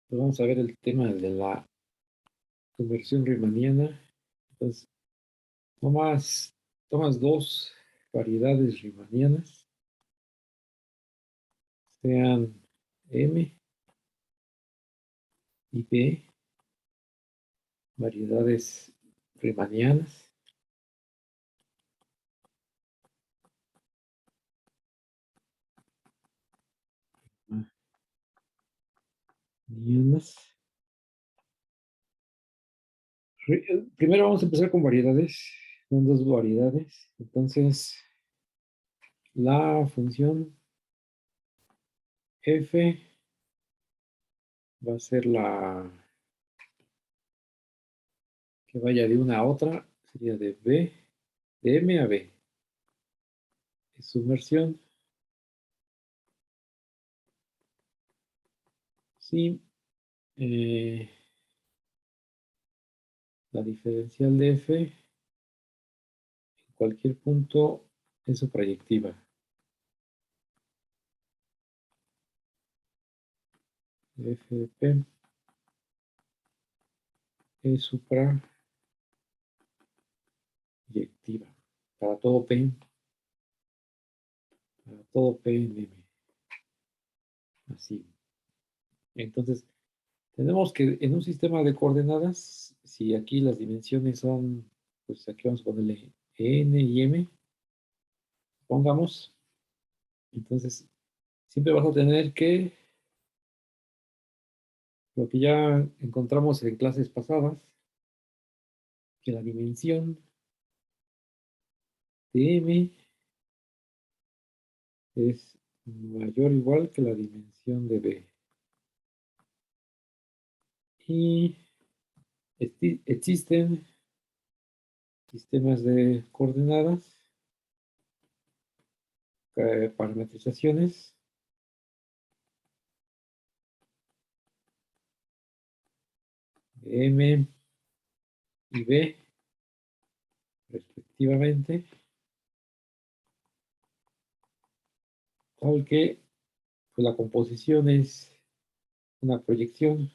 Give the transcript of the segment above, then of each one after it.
Pues vamos a ver el tema de la conversión riemanniana. Entonces, tomas dos variedades riemannianas, sean M y B, variedades riemannianas. Riemannianas. Primero vamos a empezar con variedades. Son dos variedades. Entonces, la función f va a ser la que vaya de una a otra, sería de B, de M a B. Es submersión. Sí, la diferencial de f en cualquier punto es su proyectiva. F de p es supraproyectiva para todo p en M. Así. Entonces, tenemos que en un sistema de coordenadas, si aquí las dimensiones son, pues aquí vamos a ponerle n y m, pongamos, entonces siempre vas a tener que, lo que ya encontramos en clases pasadas, que la dimensión de m es mayor o igual que la dimensión de b. Y existen sistemas de coordenadas, parametrizaciones, de m y b, respectivamente, tal que pues, la composición es una proyección.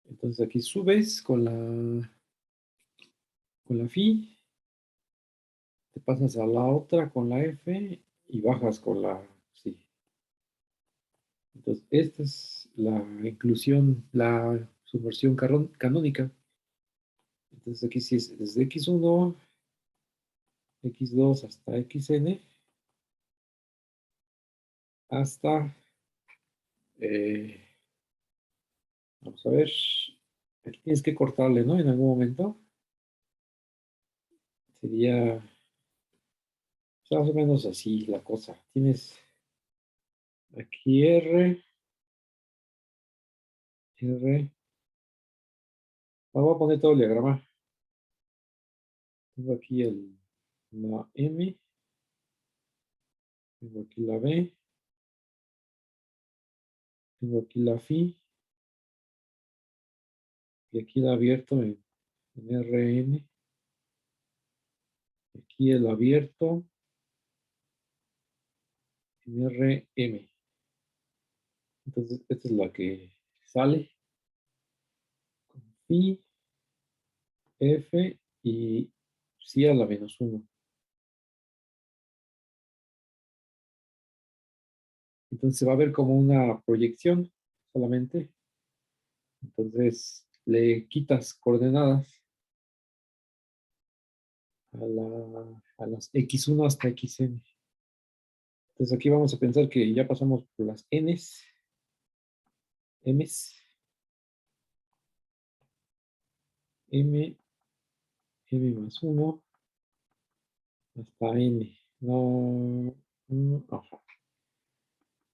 Entonces aquí subes con la phi, te pasas a la otra con la f y bajas con la psi. Entonces esta es la inclusión, la subversión canónica. Entonces aquí sí es desde x1, x2 hasta xn, hasta, vamos a ver, aquí tienes que cortarle, ¿no? En algún momento. Sería más o menos así la cosa. Tienes aquí R. Vamos a poner todo el diagrama. Tengo aquí la M, tengo aquí la B, tengo aquí la phi, y aquí el abierto en Rn, aquí el abierto en Rm. Entonces, esta es la que sale con phi, f y psi a la menos 1. Entonces, va a ver como una proyección solamente. Entonces, le quitas coordenadas a las x1 hasta xn. Entonces aquí vamos a pensar que ya pasamos por las n's, m's, m, m más 1 hasta n. No, ajá.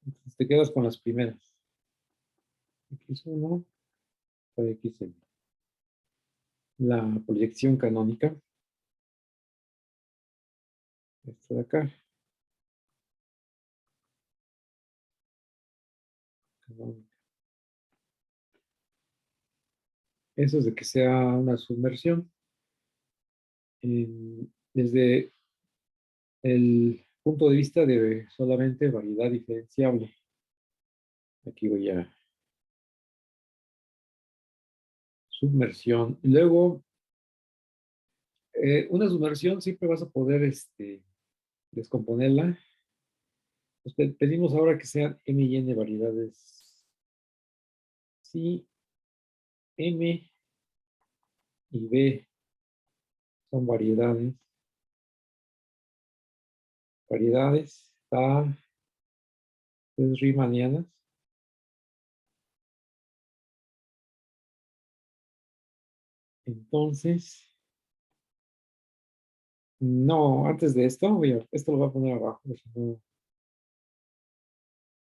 Entonces te quedas con las primeras. x1 hasta xn. La proyección canónica. Esta de acá. Canónica. Eso es de que sea una submersión. Desde el punto de vista de solamente variedad diferenciable. Aquí voy a submersión. Y luego, una submersión siempre vas a poder descomponerla. Pues pedimos ahora que sean M y N variedades. Si M y B son variedades A, es riemannianas. Entonces, no, antes de esto, esto lo voy a poner abajo, si no,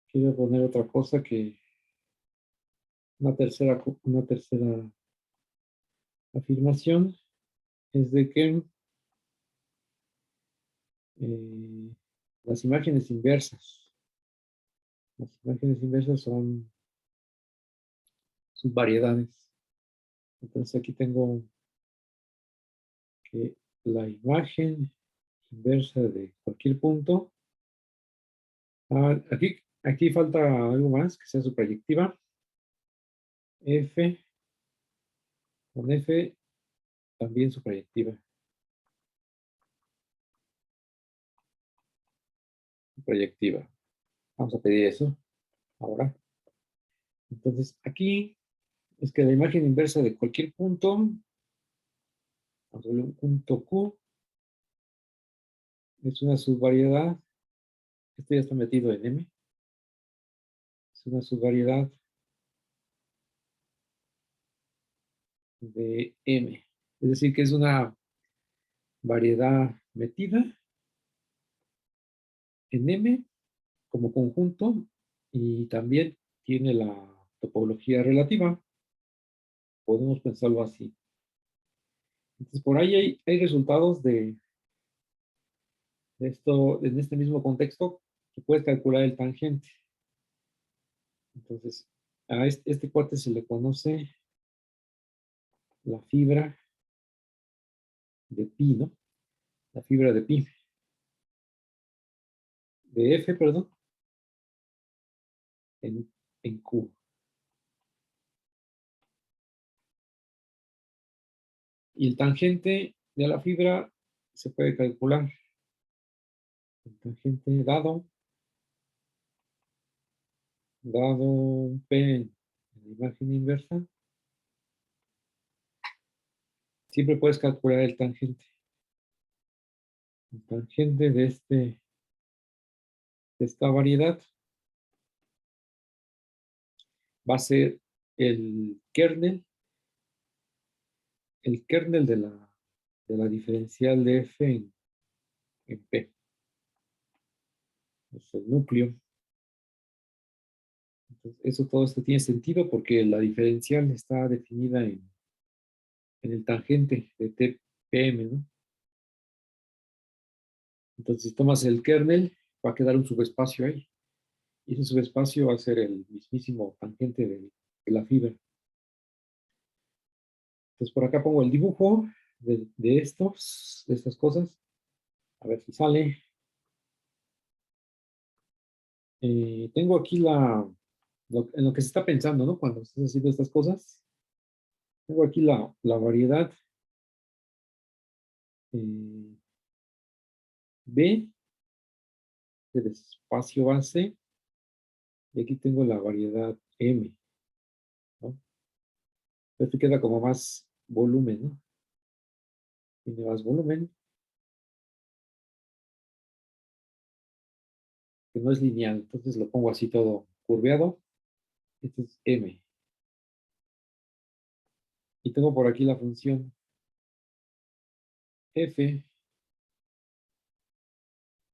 quiero poner otra cosa que una tercera afirmación es de que eh, las imágenes inversas son subvariedades. Entonces aquí tengo que la imagen inversa de cualquier punto. Aquí falta algo más, que sea su proyectiva. F con F también su proyectiva. Vamos a pedir eso ahora. Entonces aquí es que la imagen inversa de cualquier punto, vamos a ver un punto Q, es una subvariedad. Esto ya está metido en M. Es una subvariedad de M. Es decir, que es una variedad metida en M como conjunto y también tiene la topología relativa. Podemos pensarlo así. Entonces, por ahí hay resultados de esto, en este mismo contexto, que puedes calcular el tangente. Entonces, a este cuate se le conoce la fibra de pi, ¿no? La fibra de pi. De F, perdón, en Q. Y el tangente de la fibra se puede calcular. El tangente dado P en la imagen inversa, siempre puedes calcular el tangente. El tangente de esta variedad va a ser el kernel de la diferencial de F en P. Es el núcleo. Entonces, todo esto tiene sentido porque la diferencial está definida en el tangente de TPM, ¿no? Entonces, si tomas el kernel, va a quedar un subespacio ahí. Y ese subespacio va a ser el mismísimo tangente de la fibra. Entonces, por acá pongo el dibujo de estas cosas. A ver si sale. Tengo aquí en lo que se está pensando, ¿no? Cuando estás haciendo estas cosas. Tengo aquí la variedad eh, B del espacio base. Y aquí tengo la variedad M, ¿no? Esto queda como más volumen, ¿no? Tiene más volumen, que no es lineal. Entonces lo pongo así todo curveado. Este es M. Y tengo por aquí la función F.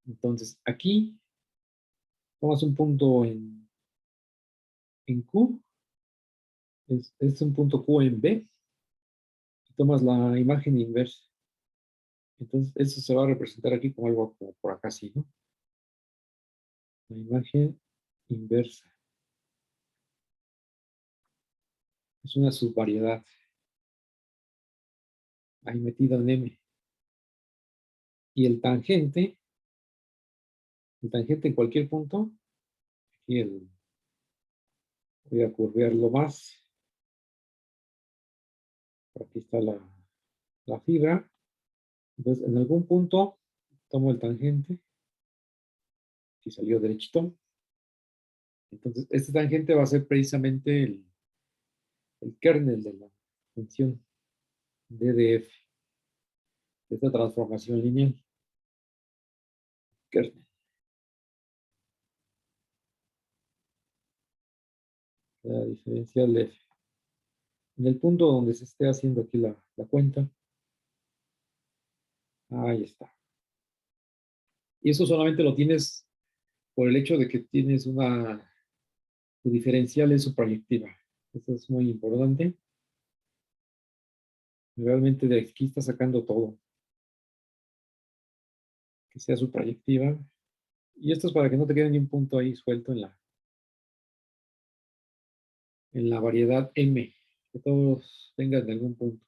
Entonces aquí tomas un punto en Q. Es un punto Q en B. Y tomas la imagen inversa. Entonces eso se va a representar aquí como algo como por acá así, ¿no? La imagen inversa. Es una subvariedad. Ahí metida en M. Y el tangente en cualquier punto, aquí el, voy a curvearlo más, Aquí está la fibra. Entonces, en algún punto tomo el tangente. Aquí salió derechito. Entonces, este tangente va a ser precisamente el kernel de la función DDF, de esta transformación lineal. Kernel. La diferencial de F. En el punto donde se esté haciendo aquí la cuenta. Ahí está. Y eso solamente lo tienes por el hecho de que tienes tu diferencial es su proyectiva. Eso es muy importante. Realmente de aquí está sacando todo. Que sea su proyectiva. Y esto es para que no te quede ni un punto ahí suelto en la variedad M. Que todos tengan en algún punto.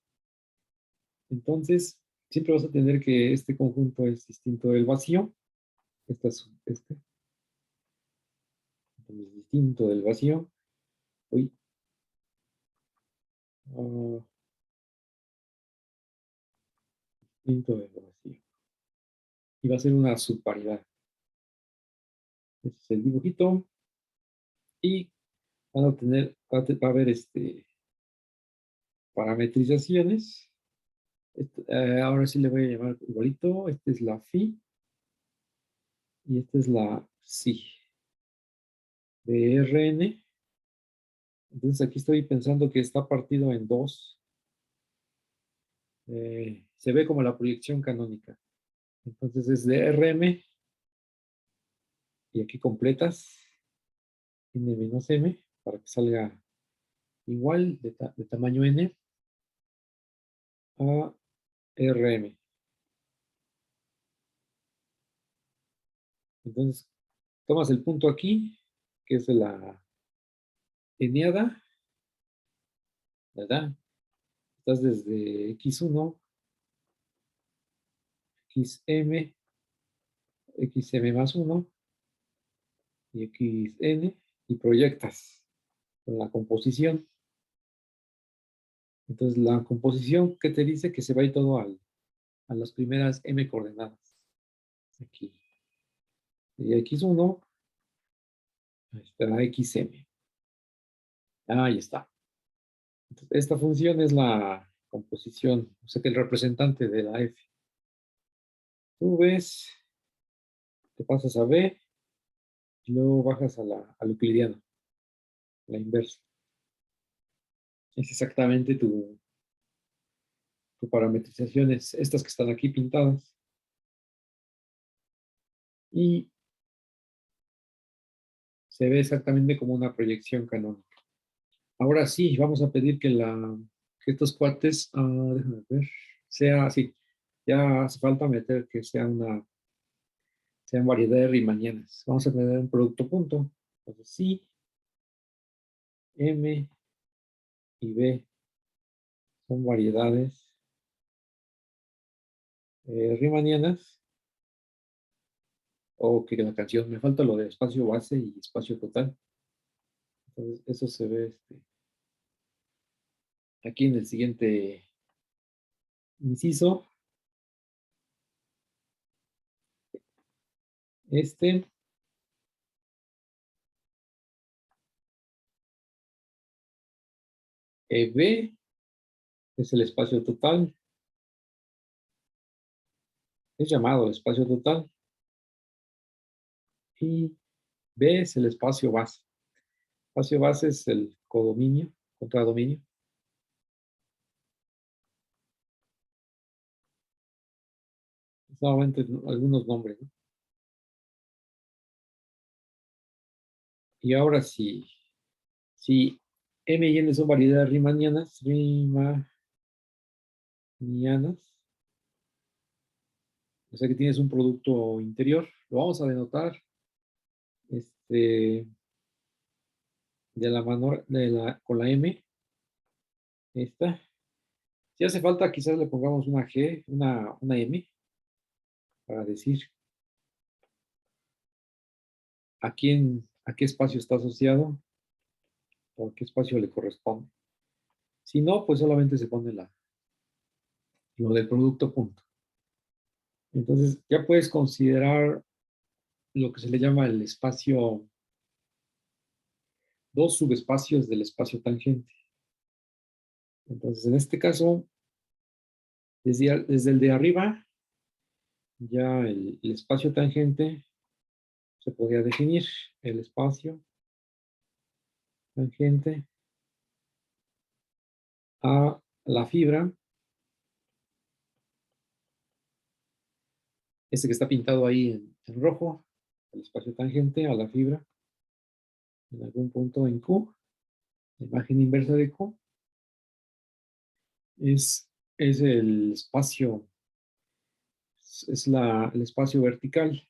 Entonces, siempre vas a tener que este conjunto es distinto del vacío. Entonces, es distinto del vacío. Uy. Distinto del vacío. Y va a ser una subvariedad. Este es el dibujito. Y van a tener, va a haber parametrizaciones. Ahora sí le voy a llamar igualito. Esta es la phi y esta es la psi de Rn. Entonces aquí estoy pensando que está partido en dos. Se ve como la proyección canónica. Entonces es de Rm y aquí completas n menos m para que salga igual de tamaño n a Rm. Entonces tomas el punto aquí, que es de la eneada, ¿verdad? Estás desde x1, xm, xm más 1 y xn y proyectas con la composición. Entonces la composición que te dice que se va a ir todo a las primeras m coordenadas. Aquí. Y x1, ahí está xm. Ahí está. Entonces, esta función es la composición, o sea que el representante de la f. Tú ves, te pasas a b y luego bajas al euclidiano, la inversa. Es exactamente tu parametrización, es estas que están aquí pintadas. Y se ve exactamente como una proyección canónica. Ahora sí, vamos a pedir que estos cuates, déjame ver, sea así. Ya hace falta meter que sean variedades riemannianas. Vamos a tener un producto punto. Entonces, sí, M y B son variedades riemannianas. O que la canción, me falta lo de espacio base y espacio total. Entonces, eso se ve aquí en el siguiente inciso. Este B es el espacio total. Es llamado espacio total. Y B es el espacio base. Espacio base es el codominio, contradominio. Solamente algunos nombres, ¿no? Y ahora sí, si M y N son variedades riemannianas, o sea que tienes un producto interior, lo vamos a denotar de la mano, con la M, esta. Si hace falta, quizás le pongamos una G, una M, para decir a qué espacio está asociado o a qué espacio le corresponde. Si no, pues solamente se pone lo del producto punto. Entonces, ya puedes considerar lo que se le llama el espacio, dos subespacios del espacio tangente. Entonces, en este caso, desde el de arriba, ya el espacio tangente se podría definir el espacio tangente a la fibra, este que está pintado ahí en rojo, el espacio tangente a la fibra, en algún punto en Q, la imagen inversa de Q, es el espacio, el espacio vertical,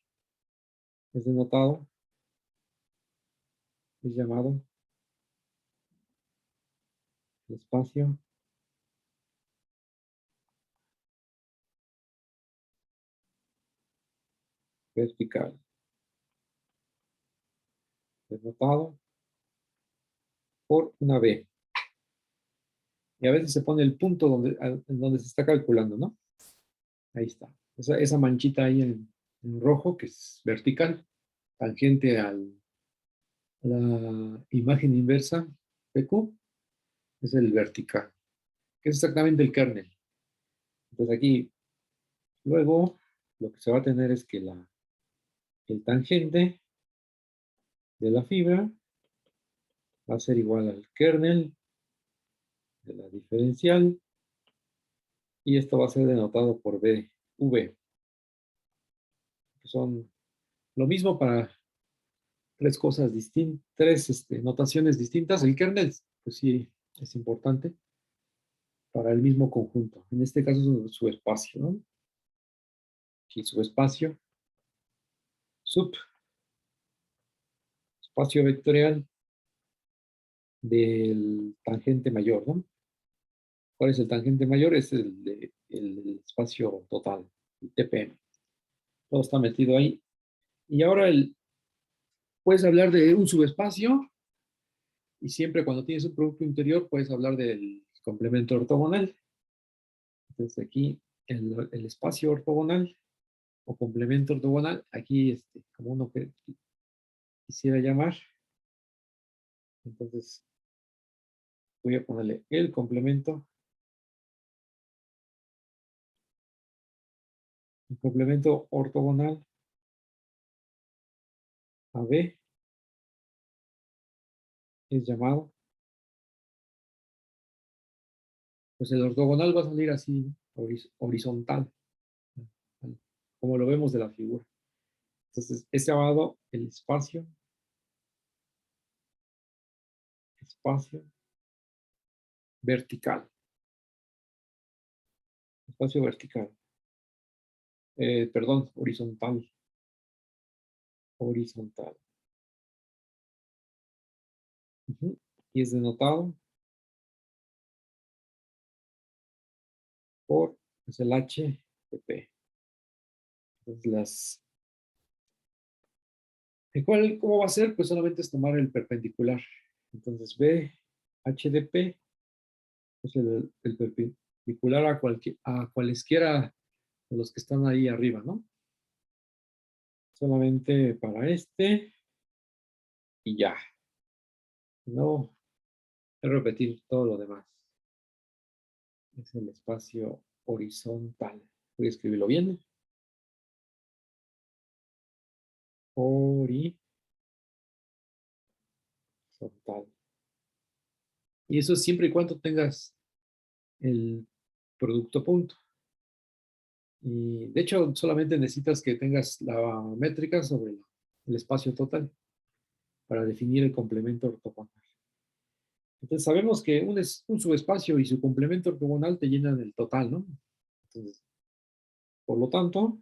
es denotado, es llamado el espacio vertical, denotado por una B. Y a veces se pone el punto en donde se está calculando, ¿no? Ahí está. Esa manchita ahí en rojo, que es vertical, tangente a la imagen inversa de Q, es el vertical, que es exactamente el kernel. Entonces aquí, luego, lo que se va a tener es que el tangente de la fibra va a ser igual al kernel de la diferencial, y esto va a ser denotado por V, que son lo mismo para tres cosas distintas, tres notaciones distintas. El kernel, pues sí, es importante para el mismo conjunto. En este caso es su espacio, ¿no? Aquí su espacio, sub, espacio vectorial del tangente mayor, ¿no? ¿Cuál es el tangente mayor? Es el espacio total, el TPM. Todo está metido ahí. Y ahora puedes hablar de un subespacio, y siempre cuando tienes un producto interior puedes hablar del complemento ortogonal. Entonces aquí el espacio ortogonal o complemento ortogonal, aquí como uno que quisiera llamar. Entonces voy a ponerle el complemento. El complemento ortogonal a B es llamado, pues el ortogonal va a salir así, horizontal, como lo vemos de la figura. Entonces es llamado el espacio vertical, espacio vertical, perdón, horizontal, horizontal. Ujú. Y es denotado por, pues, el H de P. Entonces, ¿cómo va a ser? Pues solamente es tomar el perpendicular. Entonces, B, H de P, pues el perpendicular a cualesquiera de los que están ahí arriba, ¿no? Solamente para y ya. No repetir todo lo demás. Es el espacio horizontal. Voy a escribirlo bien. Horizontal. Y eso es siempre y cuando tengas el producto punto. Y de hecho, solamente necesitas que tengas la métrica sobre el espacio total para definir el complemento ortogonal. Entonces sabemos que un subespacio y su complemento ortogonal te llenan el total, ¿no? Entonces, por lo tanto,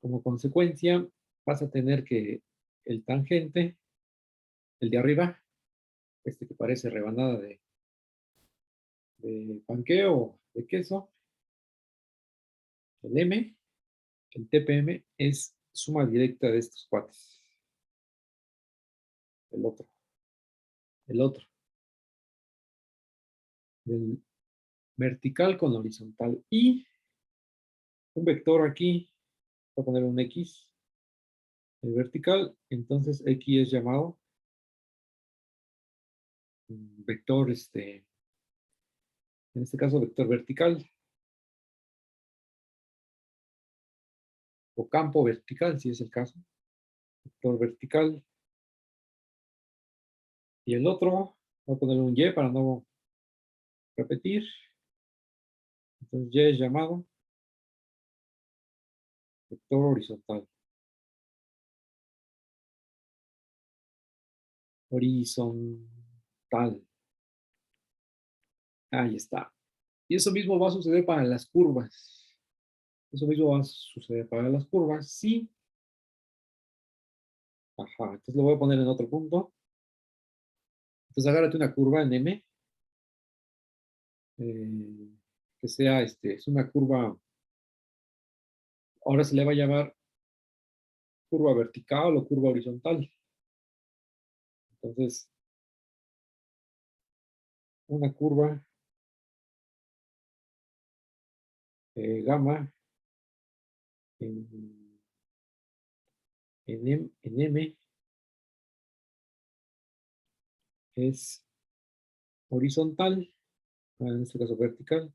como consecuencia, vas a tener que el tangente, el de arriba, este que parece rebanada de panqueo, de queso, el M, el TPM, es suma directa de estos cuates, el otro. el otro. Del vertical con horizontal. Y un vector aquí, voy a poner un X, el vertical, entonces X es llamado vector, en este caso vector vertical o campo vertical, si es el caso, vector vertical. Y el otro, voy a poner un Y para no repetir. Entonces Y es llamado vector horizontal. Horizontal. Ahí está. Y eso mismo va a suceder para las curvas. Eso mismo va a suceder para las curvas. Sí. Ajá. Entonces lo voy a poner en otro punto. Entonces agárrate una curva en M. Que sea, es una curva. Ahora se le va a llamar curva vertical o curva horizontal. Entonces, una curva gamma en, en M es horizontal, en este caso vertical,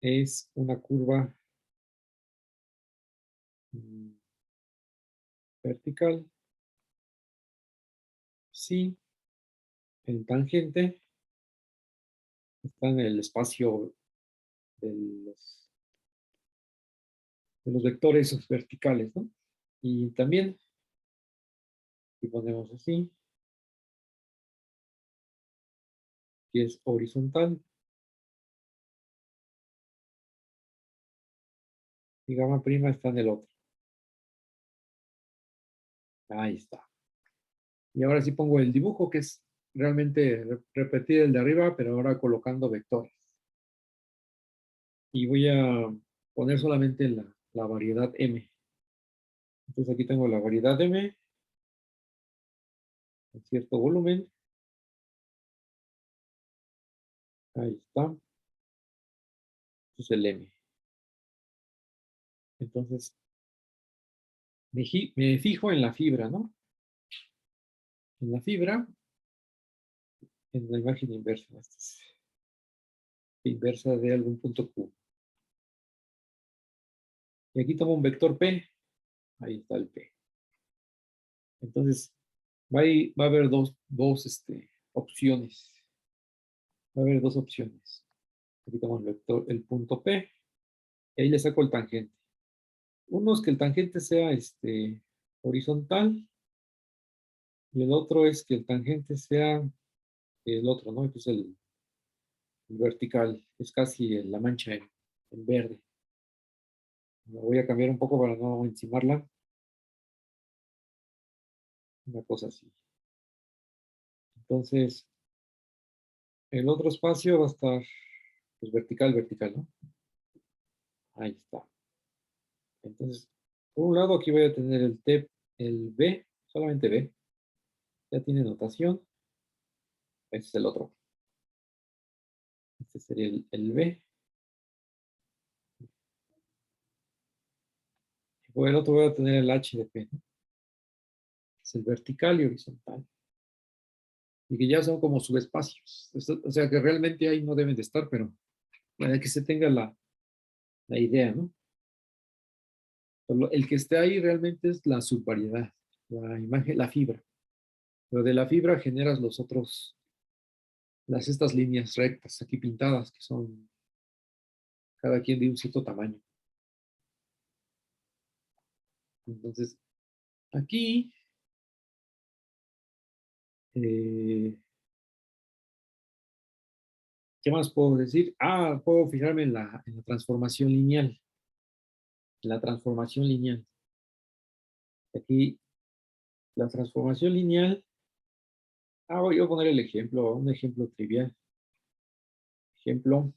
es una curva mm, vertical, si en tangente está en el espacio de de los vectores verticales, ¿no? Y también, si ponemos así, que es horizontal, y gamma prima está en el otro. Ahí está. Y ahora sí pongo el dibujo, que es realmente repetir el de arriba, pero ahora colocando vectores. Y voy a poner solamente la variedad M. Entonces aquí tengo la variedad M en cierto volumen. Ahí está. Este es el M. Entonces me fijo en la fibra, ¿no? En la fibra, en la imagen inversa. Esta es inversa de algún punto Q. Y aquí tomo un vector P. Ahí está el P. Entonces va a haber dos opciones. Va a haber dos opciones. Aquí tomo el vector, el punto P. Y ahí le saco el tangente. Uno es que el tangente sea horizontal y el otro es que el tangente sea el otro, ¿no? Que es el vertical, es casi la mancha en verde. La voy a cambiar un poco para no encimarla. Una cosa así. Entonces, el otro espacio va a estar pues, vertical, vertical, ¿no? Ahí está. Entonces, por un lado aquí voy a tener el T, el B, solamente B. Ya tiene notación. Este es el otro. Este sería el B. Y por el otro voy a tener el H de P, ¿no? Es el vertical y horizontal. Y que ya son como subespacios. O sea que realmente ahí no deben de estar, pero para que se tenga la idea, ¿no? El que esté ahí realmente es la subvariedad, la imagen, la fibra. Pero de la fibra generas los otros, estas líneas rectas aquí pintadas, que son cada quien de un cierto tamaño. Entonces, aquí, eh, ¿qué más puedo decir? Ah, puedo fijarme en la transformación lineal. En la transformación lineal. Aquí, la transformación lineal. Ah, voy a poner el ejemplo, un ejemplo trivial. Ejemplo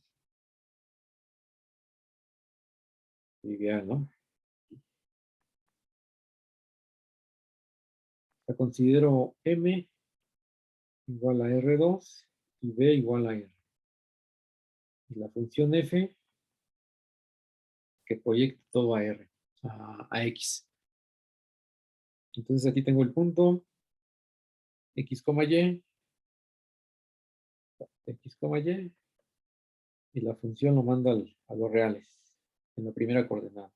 trivial, ¿no? La considero M igual a R2 y B igual a R. Y la función F que proyecte todo a R, a X. Entonces aquí tengo el punto X, Y, X, Y, y la función lo manda a los reales, en la primera coordenada,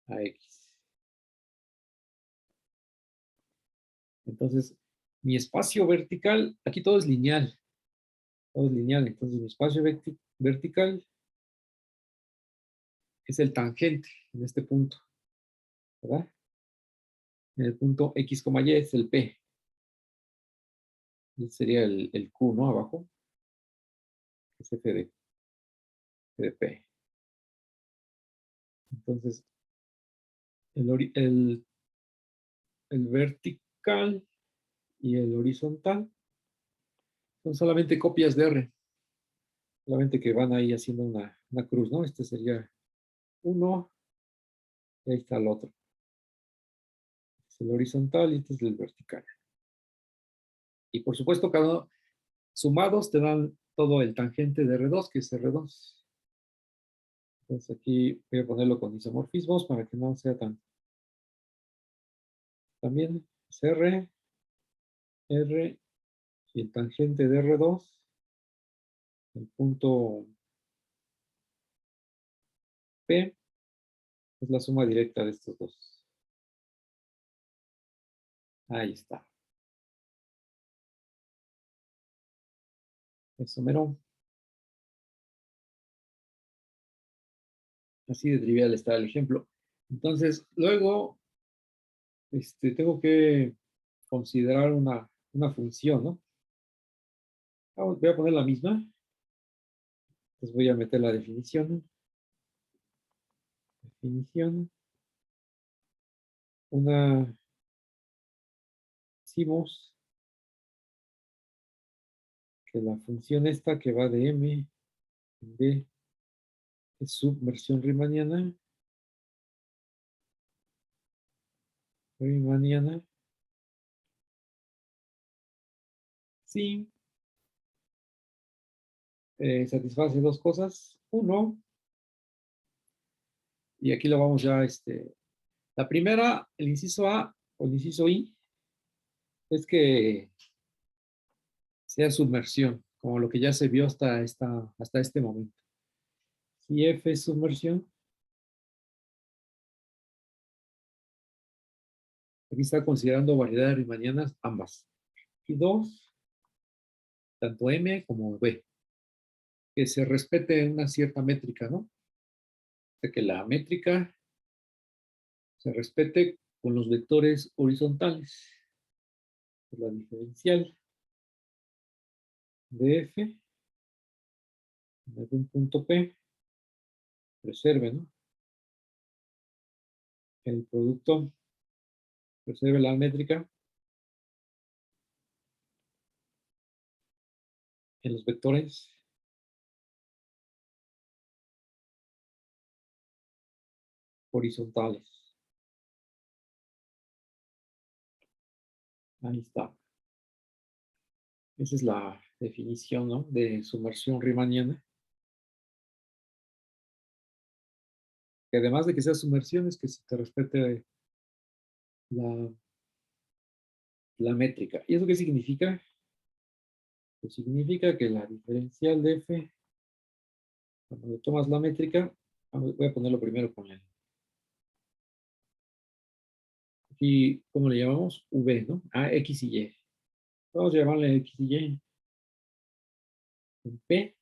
a X. Entonces, mi espacio vertical, aquí todo es lineal, entonces mi espacio vertical es el tangente en este punto, ¿verdad? En el punto X, Y es el P, y sería el Q, ¿no? Abajo, es F de P. Entonces, el vertical y el horizontal son solamente copias de R, solamente que van ahí haciendo una cruz, ¿no? Este sería uno y ahí está el otro. Este es el horizontal y este es el vertical. Y por supuesto, cada uno sumados te dan todo el tangente de R2, que es R2. Entonces aquí voy a ponerlo con isomorfismos para que no sea tan... También es R, R y el tangente de R2, el punto P, es la suma directa de estos dos. Ahí está. Eso mero. Así de trivial está el ejemplo. Entonces, luego, tengo que considerar una función, ¿no? Voy a poner la misma. Entonces voy a meter la definición. Definición. Decimos que la función esta que va de M en B es submersión riemanniana. Riemanniana. Sí. Satisface dos cosas. Uno, y aquí lo vamos ya, la primera, el inciso A o el inciso I, es que sea submersión, como lo que ya se vio hasta este momento. Si F es submersión, aquí está considerando variedades riemannianas ambas. Y dos, tanto M como B, que se respete una cierta métrica, ¿no? De que la métrica se respete con los vectores horizontales. La diferencial de F en algún punto P preserve, ¿no? El producto preserve la métrica en los vectores horizontales. Ahí está. Esa es la definición, ¿no? De sumersión riemanniana. Que además de que sea sumersión, es que se te respete la, la métrica. ¿Y eso qué significa? Pues significa que la diferencial de F, cuando le tomas la métrica, voy a ponerlo primero con el. Aquí, ¿cómo le llamamos? V, ¿no? A, X y Y. Vamos a llamarle X y Y. En P,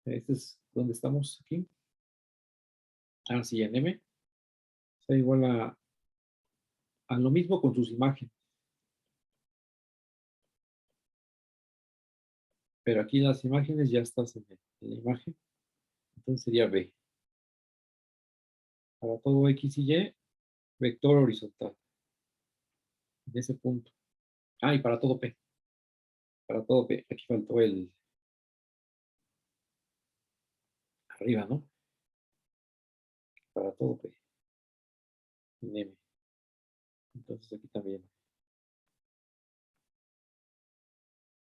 este es donde estamos aquí. Sí, en M. Está igual a lo mismo con sus imágenes. Pero aquí las imágenes ya estás en la imagen. Entonces sería B. Para todo X y Y, vector horizontal. En ese punto. Y para todo P. Para todo P. Aquí faltó el arriba, ¿no? Para todo P. En M. Entonces aquí también.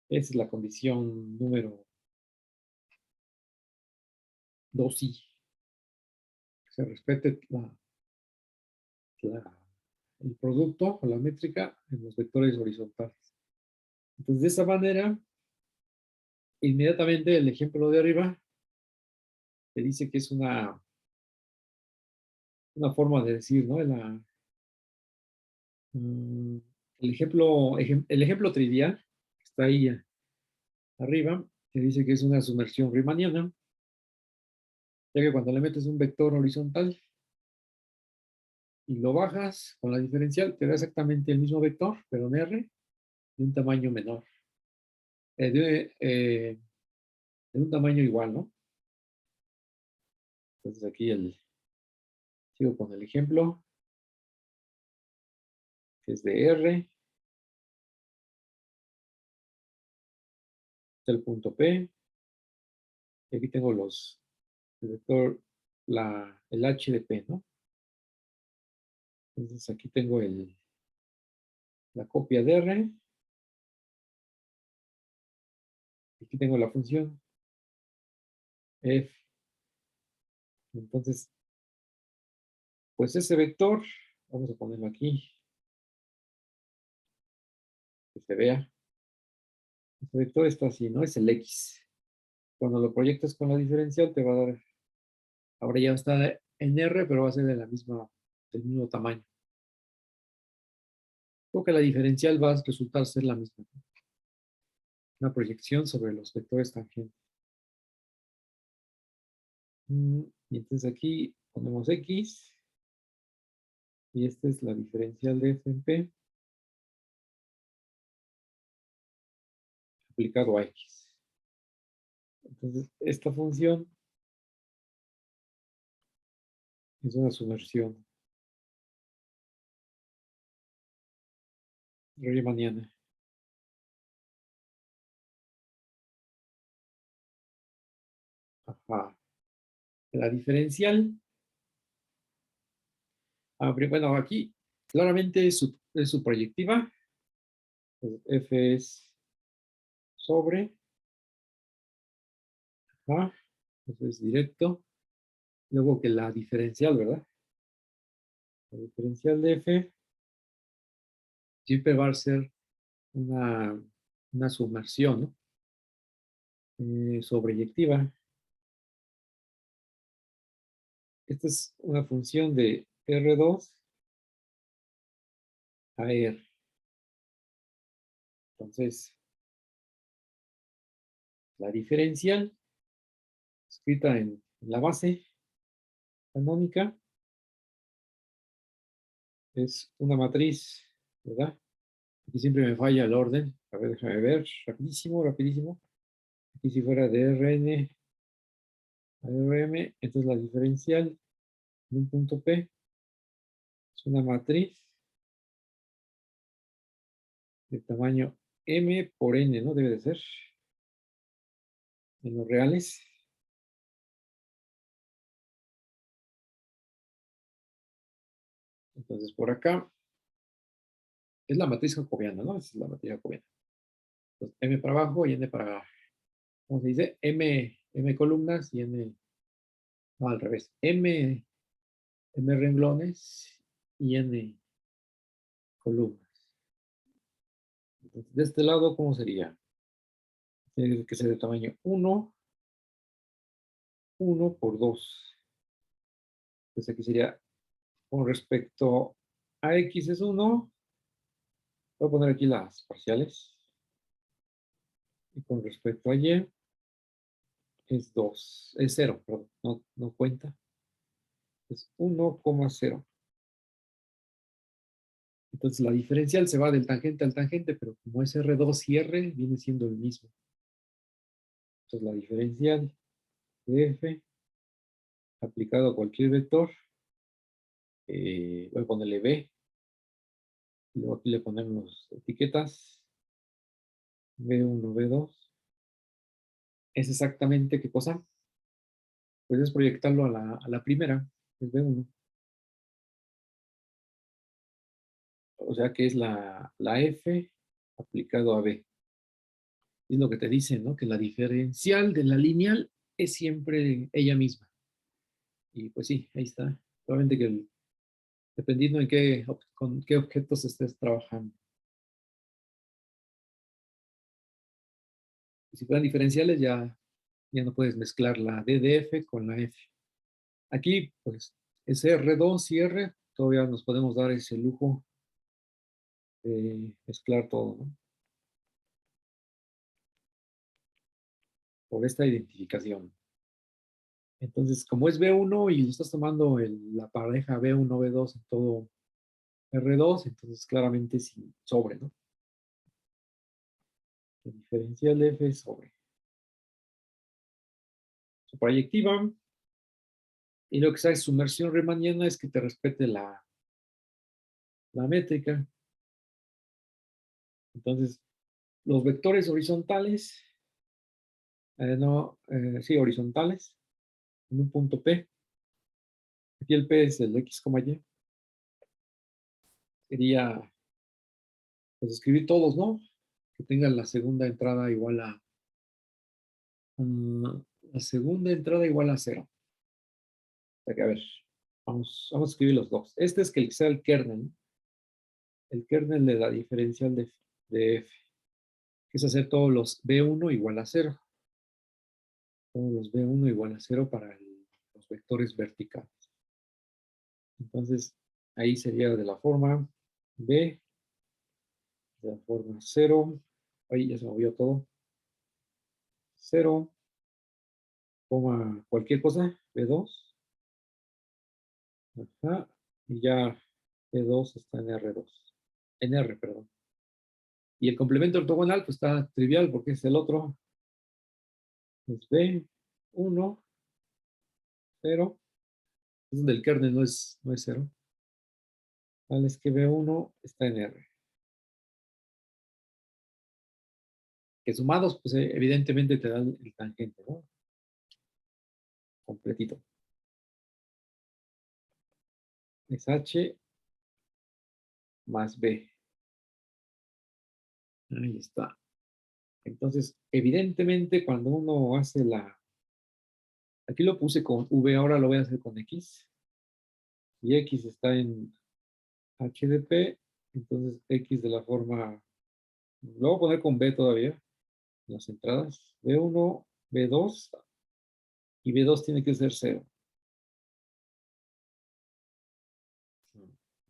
Esa es la condición número 2i. Que se respete el producto o la métrica en los vectores horizontales. Entonces, de esa manera, inmediatamente el ejemplo de arriba te dice que es una forma de decir, ¿no? Mm, el ejemplo trivial que está ahí arriba, te dice que es una sumersión riemanniana, ya que cuando le metes un vector horizontal y lo bajas con la diferencial, te da exactamente el mismo vector, pero en R, de un tamaño menor, eh, de, eh, de un tamaño igual, ¿no? Entonces aquí sigo con el ejemplo, que es de R, está el punto P, y aquí tengo el vector, el H de P, ¿no? Entonces aquí tengo la copia de R, y aquí tengo la función F. Entonces, pues ese vector, vamos a ponerlo aquí, que se vea. Ese vector está así, ¿no? Es el X. Cuando lo proyectas con la diferencial, te va a dar, ahora ya está en R, pero va a ser del mismo tamaño. Porque la diferencial va a resultar ser la misma, ¿no? Una proyección sobre los vectores tangentes. Y entonces aquí ponemos X, y esta es la diferencial de F en P aplicado a X. Entonces, esta función es una sumersión riemanniana. Ajá. La diferencial, bueno, aquí claramente es su proyectiva. Pues, F es sobre, ajá, eso es directo. Luego que la diferencial, ¿verdad? La diferencial de F siempre va a ser una, una sumersión, ¿no? Sobreyectiva. Esta es una función de R2 a R. Entonces, la diferencial escrita en la base canónica es una matriz, ¿verdad? Aquí siempre me falla el orden. A ver, déjame ver. Rapidísimo, rapidísimo. Aquí si fuera de Rn a Rm, entonces la diferencial de un punto P es una matriz de tamaño M por N, ¿no? Debe de ser. En los reales. Entonces por acá es la matriz jacobiana, ¿no? Esa es la matriz jacobiana. Entonces, M para abajo y N para, ¿cómo se dice? M columnas y N, no, al revés. M renglones y N columnas. Entonces, de este lado, ¿cómo sería? Tiene que ser de tamaño 1 por 2. Entonces aquí sería con respecto a X es 1. Voy a poner aquí las parciales. Y con respecto a Y es 2. Es 0, perdón. No cuenta. Es 1,0. Entonces la diferencial se va del tangente al tangente, pero como es R2 y R, viene siendo el mismo. Entonces la diferencial de F aplicado a cualquier vector, voy a ponerle B, y luego aquí le ponemos etiquetas, B1, B2. Es exactamente qué cosa, pues es proyectarlo a la primera, es B1. o sea que es la F aplicado a B. Es lo que te dicen, ¿no? Que la diferencial de la lineal es siempre ella misma. Y pues sí, ahí está. Solamente que dependiendo en con qué objetos estés trabajando. Y si fueran diferenciales, ya no puedes mezclar la D de F con la F. Aquí, pues, es R2 y R, todavía nos podemos dar ese lujo de mezclar todo, ¿no? Por esta identificación. Entonces, como es B1 y estás tomando la pareja B1, B2 en todo R2, entonces claramente sí, sobre, ¿no? El diferencial de F es sobre. Su proyectiva. Y lo que sea sumersión riemanniana es que te respete la métrica. Entonces, los vectores horizontales, no, sí, horizontales, en un punto P. Aquí el P es el X, Y. Sería, pues, escribir todos, ¿no? Que tengan la segunda entrada igual la segunda entrada igual a 0. O sea que, a ver, vamos a escribir los dos. Este es que sea el kernel, ¿no? El kernel de la diferencial de F, que es hacer todos los B1 igual a 0. Todos los B1 igual a 0 para los vectores verticales. Entonces, ahí sería de la forma B, de la forma 0. Ahí ya se movió todo. 0, cualquier cosa, B2. Ajá, y ya B2 está en R2. En R, perdón. Y el complemento ortogonal, pues está trivial porque es el otro. Es B1, 0. Es donde el kernel no es 0. Tal es que B1 está en R. Que sumados, pues evidentemente te dan el tangente, ¿no? Completito. Es H más B. Ahí está. Entonces, evidentemente, cuando uno hace aquí lo puse con V, ahora lo voy a hacer con X. Y X está en H de P, entonces X de la forma, lo voy a poner con B todavía, en las entradas. B1, B2, y B2 tiene que ser 0.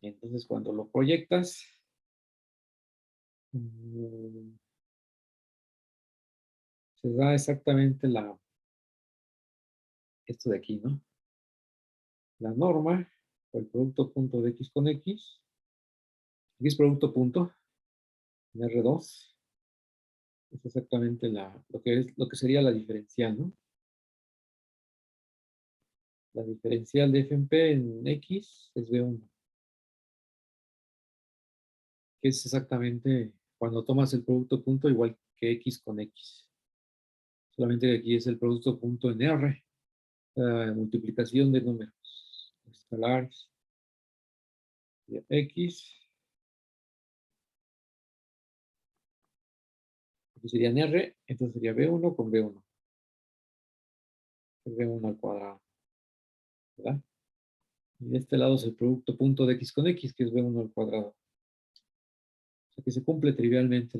Y entonces, cuando lo proyectas, se da exactamente esto de aquí, ¿no? La norma, o el producto punto de X con X, aquí es producto punto, en R2, es exactamente lo que sería la diferencial, ¿no? La diferencial de F en P en X es B1, que es exactamente cuando tomas el producto punto igual que X con X. Solamente que aquí es el producto punto en R, multiplicación de números escalares. X, aquí sería en R, entonces sería B1 con B1. B1 al cuadrado, ¿verdad? Y de este lado es el producto punto de X con X, que es B1 al cuadrado. O sea que se cumple trivialmente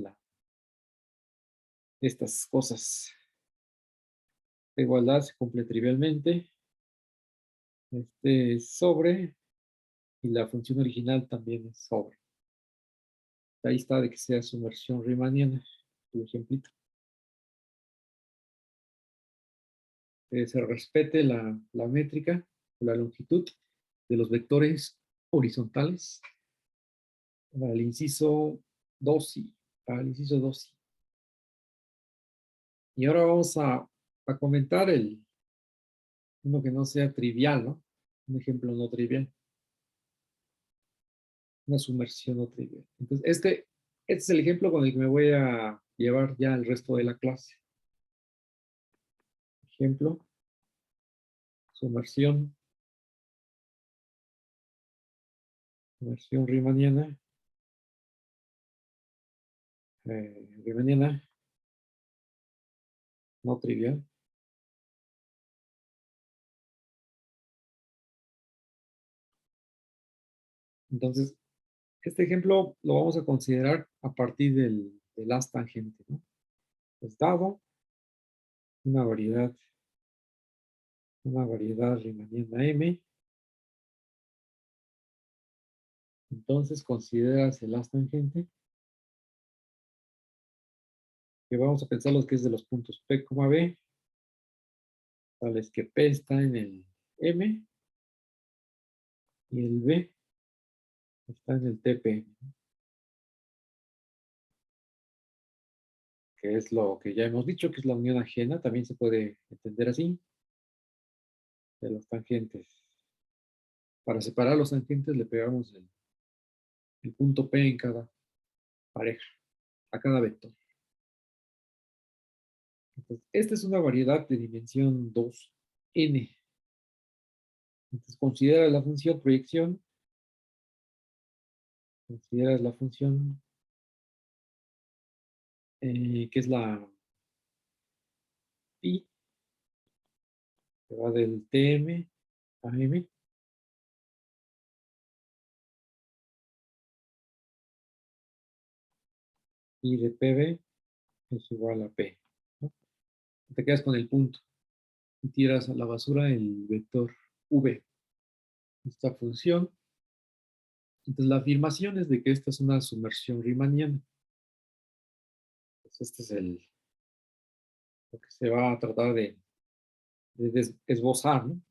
estas cosas. La igualdad se cumple trivialmente. Este es sobre, y la función original también es sobre. Ahí está de que sea sumersión riemanniana, tu ejemplito. Que se respete la métrica, la longitud de los vectores horizontales. Para el inciso 2 y para el inciso 2. Y ahora vamos a comentar uno que no sea trivial, ¿no? Un ejemplo no trivial. Una sumersión no trivial. Entonces, este es el ejemplo con el que me voy a llevar ya el resto de la clase. Ejemplo, sumersión riemanniana riemanniana no trivial. Entonces, este ejemplo lo vamos a considerar a partir del haz tangente, ¿no? Pues dado una variedad riemanniana M, entonces consideras el haz tangente, que vamos a pensar los que es de los puntos P, B, tales que P está en el M y el B está en el TP, que es lo que ya hemos dicho, que es la unión ajena, también se puede entender así, de los tangentes. Para separar los tangentes le pegamos el punto P en cada pareja, a cada vector. Entonces, esta es una variedad de dimensión 2n. Entonces, considera la función proyección, consideras la función que es la pi, que va del tm a m, y de pb es igual a p, ¿no? Te quedas con el punto y tiras a la basura el vector v, esta función. Entonces, la afirmación es de que esta es una sumersión riemanniana. Pues este es lo que se va a tratar de esbozar, ¿no?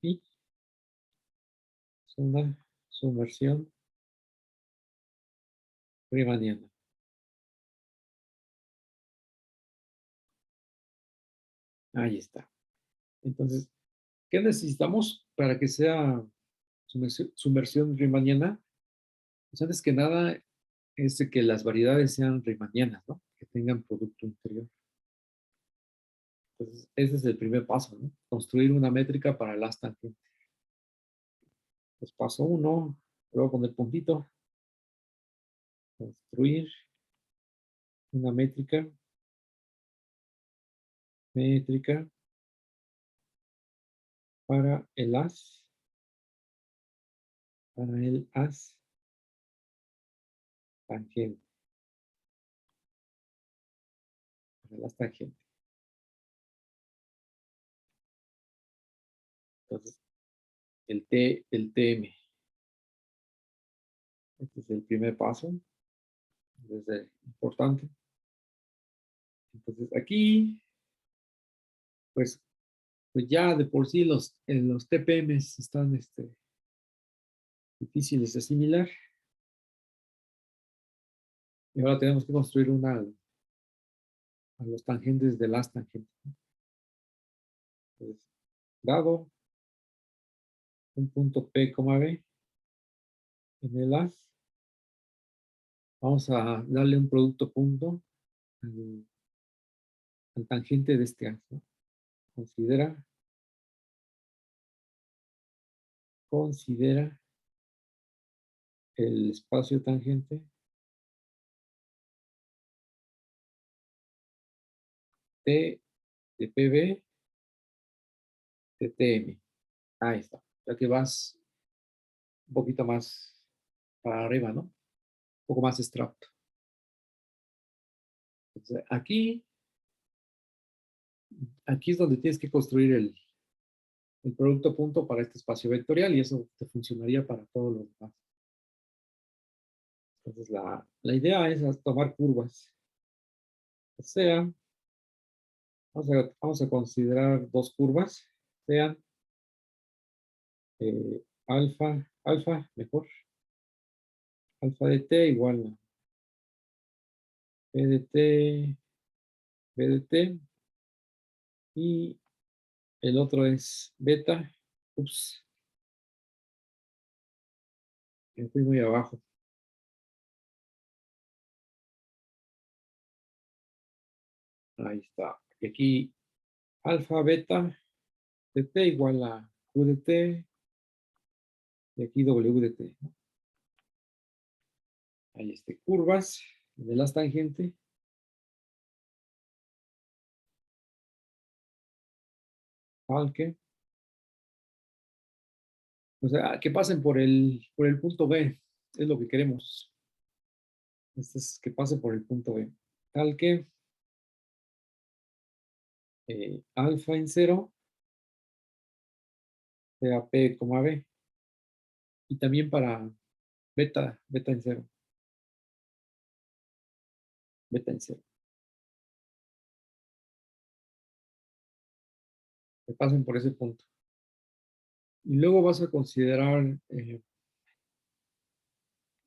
Y es una sumersión riemanniana. Ahí está. Entonces, ¿qué necesitamos para que sea sumersión riemanniana? Pues antes que nada es de que las variedades sean riemannianas, ¿no? Que tengan producto interior. Entonces, ese es el primer paso, ¿no? Construir una métrica para las tangentes. Pues paso 1, luego con el puntito, construir una métrica para el as, tangente, para el as tangente. Entonces, el TM. Este es el primer paso, es importante. Entonces, aquí, pues, pues ya de por sí los TPMs están difíciles de asimilar. Y ahora tenemos que construir una a los tangentes de las tangentes. Entonces, dado un punto P, B en el as, vamos a darle un producto punto al tangente de este as, ¿no? Considera el espacio tangente T de PB de TM. Ahí está. Ya que vas un poquito más para arriba, ¿no? Un poco más abstracto. Entonces, aquí es donde tienes que construir el producto punto para este espacio vectorial y eso te funcionaría para todos los demás. Entonces, la idea es tomar curvas. O sea, vamos a considerar dos curvas, sean alfa, mejor, alfa de t igual a b de t, b de t, y el otro es beta, ups, me fui muy abajo, ahí está, y aquí alfa, beta de t igual a q de t, y aquí w de t, ¿no? Ahí curvas, en el haz tangente, al que, o sea, que pasen por el punto B, es lo que queremos. Este es que pase por el punto B. Tal que alfa en cero sea P, B. Y también para beta en cero, beta en cero. Que pasen por ese punto. Y luego vas a considerar,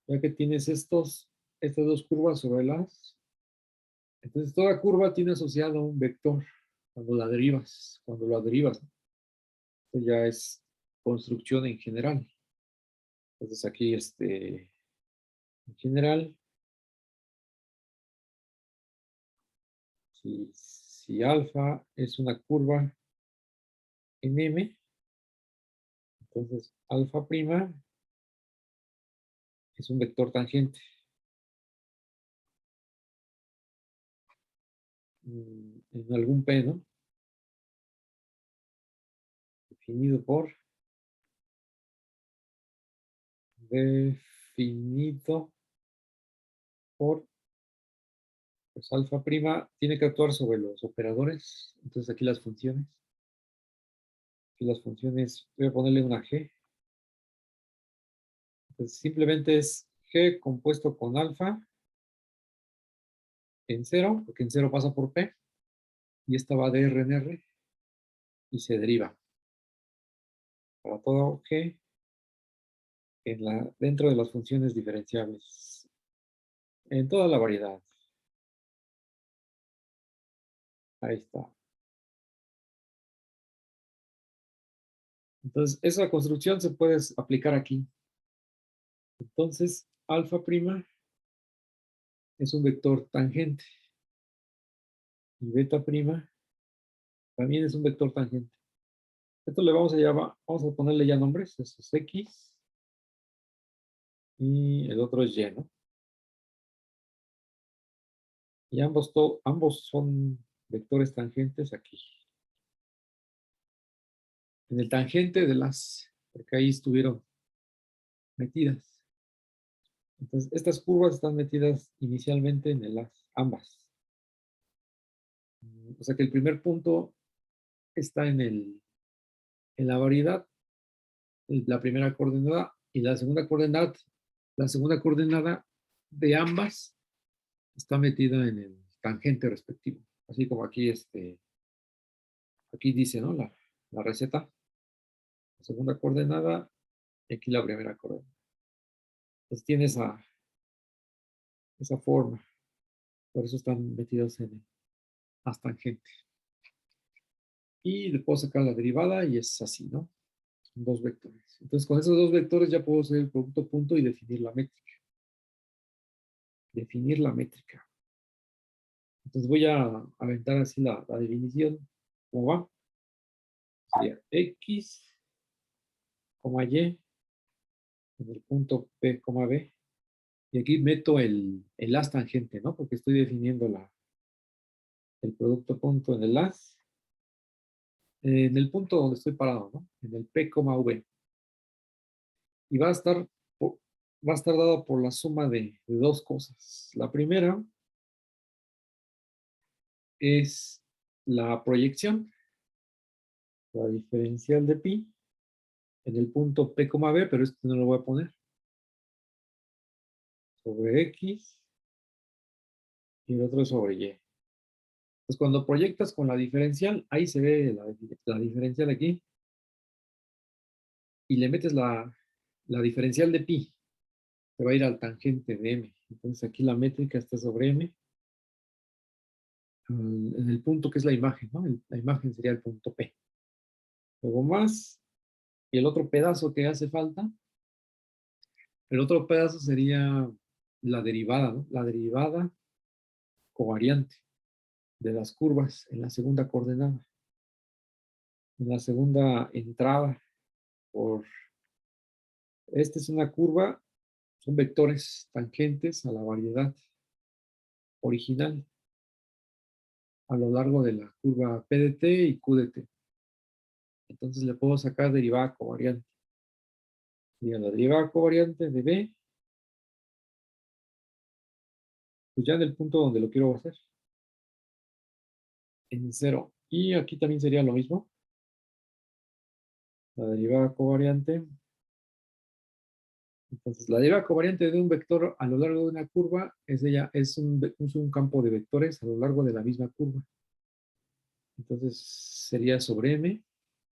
ya que tienes estas dos curvas sobre las, entonces toda curva tiene asociado un vector cuando la derivas, cuando la derivas. Esto ya es construcción en general. Entonces aquí, en general, si alfa es una curva en M, entonces alfa prima es un vector tangente. En algún P, ¿no? Definido por definido por pues alfa prima tiene que actuar sobre los operadores. Entonces aquí las funciones. Aquí las funciones, voy a ponerle una G. Entonces simplemente es G compuesto con alfa en cero, porque en cero pasa por P. Y esta va de R en R y se deriva. Para todo G dentro de las funciones diferenciables. En toda la variedad. Ahí está. Entonces, esa construcción se puede aplicar aquí. Entonces, alfa prima es un vector tangente y beta prima también es un vector tangente. Esto le vamos a llamar, vamos a ponerle ya nombres. Esto es X y el otro es Y, ¿no? Y ambos son vectores tangentes aquí. En el tangente de las, porque ahí estuvieron metidas. Entonces, estas curvas están metidas inicialmente en el as, ambas. O sea que el primer punto está en la variedad, la primera coordenada, y la segunda coordenada de ambas está metida en el tangente respectivo. Así como aquí, aquí dice, ¿no? La receta, la segunda coordenada, y aquí la primera coordenada. Entonces tiene esa forma. Por eso están metidos en el as tangente. Y le puedo sacar la derivada y es así, ¿no? Son dos vectores. Entonces, con esos dos vectores ya puedo hacer el producto punto y definir la métrica. Definir la métrica. Entonces voy a aventar así la definición. ¿Cómo va? Sería X, Y, en el punto P, B. Y aquí meto el as tangente, ¿no? Porque estoy definiendo el producto punto en el as. En el punto donde estoy parado, ¿no? En el P, V. Y va a estar dado por la suma de dos cosas. La primera es la proyección, la diferencial de pi, en el punto P, B, pero esto no lo voy a poner, sobre X y el otro sobre Y. Entonces, cuando proyectas con la diferencial, ahí se ve la diferencial aquí, y le metes la diferencial de pi, se va a ir al tangente de m. Entonces, aquí la métrica está sobre m, en el punto que es la imagen, ¿no? La imagen sería el punto P. Luego más, y el otro pedazo que hace falta, el otro pedazo sería la derivada, ¿no? La derivada covariante de las curvas en la segunda coordenada, en la segunda entrada por, esta es una curva, son vectores tangentes a la variedad. original a lo largo de la curva P de t y Q de t. Entonces le puedo sacar derivada covariante. Y a la derivada covariante de B, pues ya en el punto donde lo quiero hacer, en 0. Y aquí también sería lo mismo. La derivada covariante. Entonces, la derivada covariante de un vector a lo largo de una curva es un campo de vectores a lo largo de la misma curva. Entonces, sería sobre M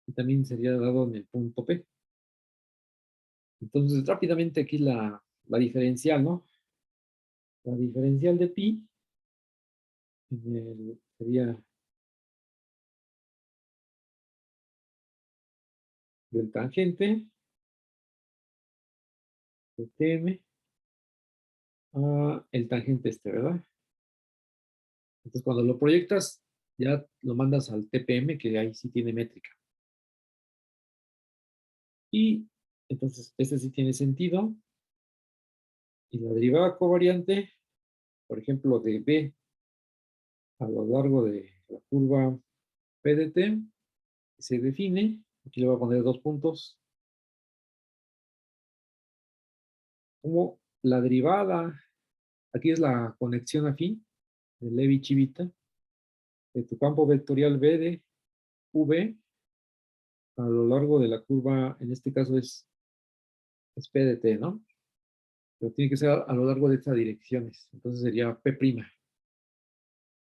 y también sería dado en el punto P. Entonces, rápidamente aquí la diferencial, ¿no? La diferencial de pi sería del tangente de Tm a el tangente este, ¿verdad? Entonces, cuando lo proyectas, ya lo mandas al TPM, que ahí sí tiene métrica. Y entonces, este sí tiene sentido. Y la derivada covariante, por ejemplo, de B a lo largo de la curva P de t, se define, aquí le voy a poner 2 puntos, como la derivada, aquí es la conexión afín de Levi-Civita, de tu campo vectorial B de V a lo largo de la curva, en este caso es P de t, ¿no? Pero tiene que ser a lo largo de estas direcciones, entonces sería P', P'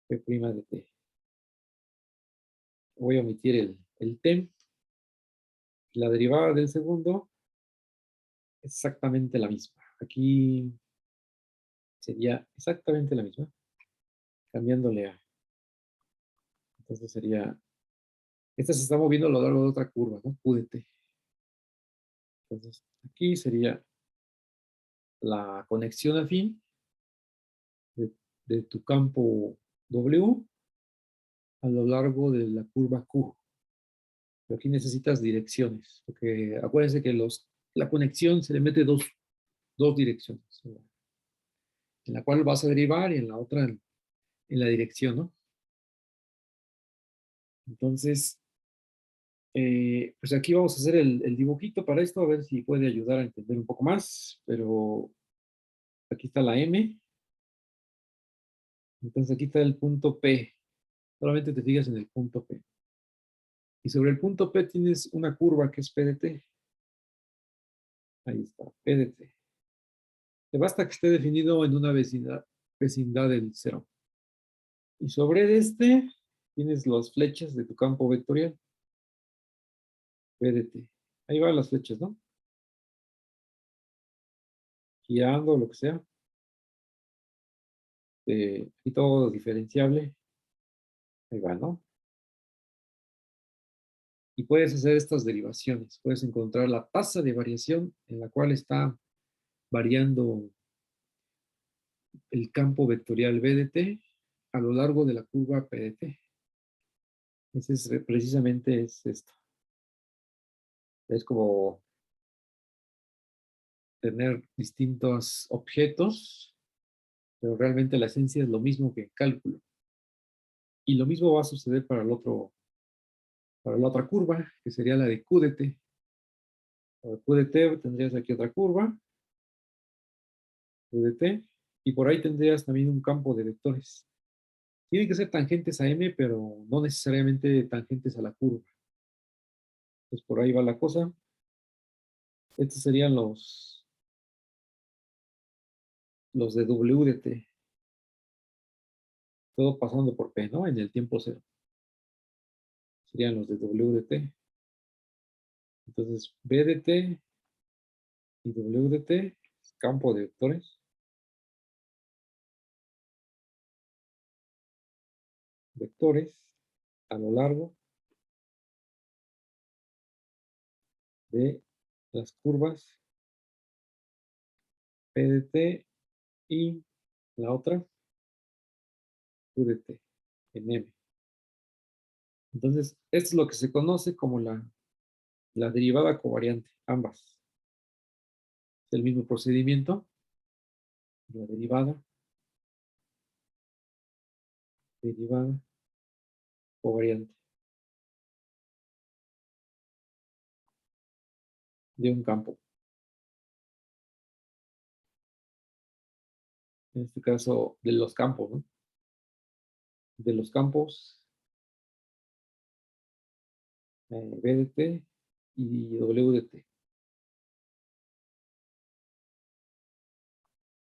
de t. Voy a omitir el t. La derivada del segundo es exactamente la misma. Aquí sería exactamente la misma, cambiándole a. Entonces sería, esta se está moviendo a lo largo de otra curva, ¿no? Q de t. Entonces aquí sería la conexión afín de tu campo W a lo largo de la curva Q. Pero aquí necesitas direcciones, porque acuérdense que la conexión se le mete dos direcciones, en la cual vas a derivar y en la otra en la dirección, ¿no? Entonces, pues aquí vamos a hacer el dibujito para esto, a ver si puede ayudar a entender un poco más, pero aquí está la M, entonces aquí está el punto P, solamente te fijas en el punto P. Y sobre el punto P tienes una curva que es P de T. Ahí está, P de T. Te basta que esté definido en una vecindad del cero. Y sobre este tienes las flechas de tu campo vectorial, P de T. Ahí van las flechas, ¿no? Girando, lo que sea. Y todo diferenciable. Ahí va, ¿no? Y puedes hacer estas derivaciones. Puedes encontrar la tasa de variación en la cual está variando el campo vectorial B de t a lo largo de la curva P de t. Ese es, precisamente es esto. Es como tener distintos objetos, pero realmente la esencia es lo mismo que en cálculo. Y lo mismo va a suceder para la otra curva, que sería la de Q de t. Para Q de t tendrías aquí otra curva, Q de t, y por ahí tendrías también un campo de vectores. Tienen que ser tangentes a M, pero no necesariamente tangentes a la curva. Pues por ahí va la cosa. Estos serían los de W de t. Todo pasando por P, ¿no? En el tiempo cero. Serían los de W de t. Entonces, B de t y W de t, campo de vectores. Vectores a lo largo de las curvas P de t y la otra Q de t en M. Entonces, esto es lo que se conoce como la derivada covariante, ambas. Es el mismo procedimiento, la derivada derivada covariante de un campo. En este caso, de los campos, ¿no? De los campos B de t y W de t.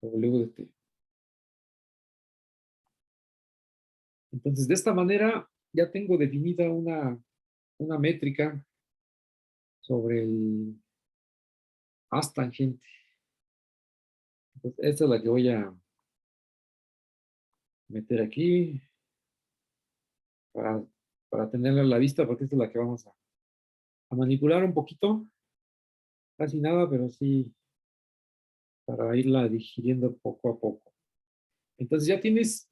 W de t. Entonces, de esta manera ya tengo definida una métrica sobre el haz tangente. Entonces, esta es la que voy a meter aquí para, para tenerla a la vista, porque esta es la que vamos a manipular un poquito. Casi nada, pero sí para irla digiriendo poco a poco. Entonces ya tienes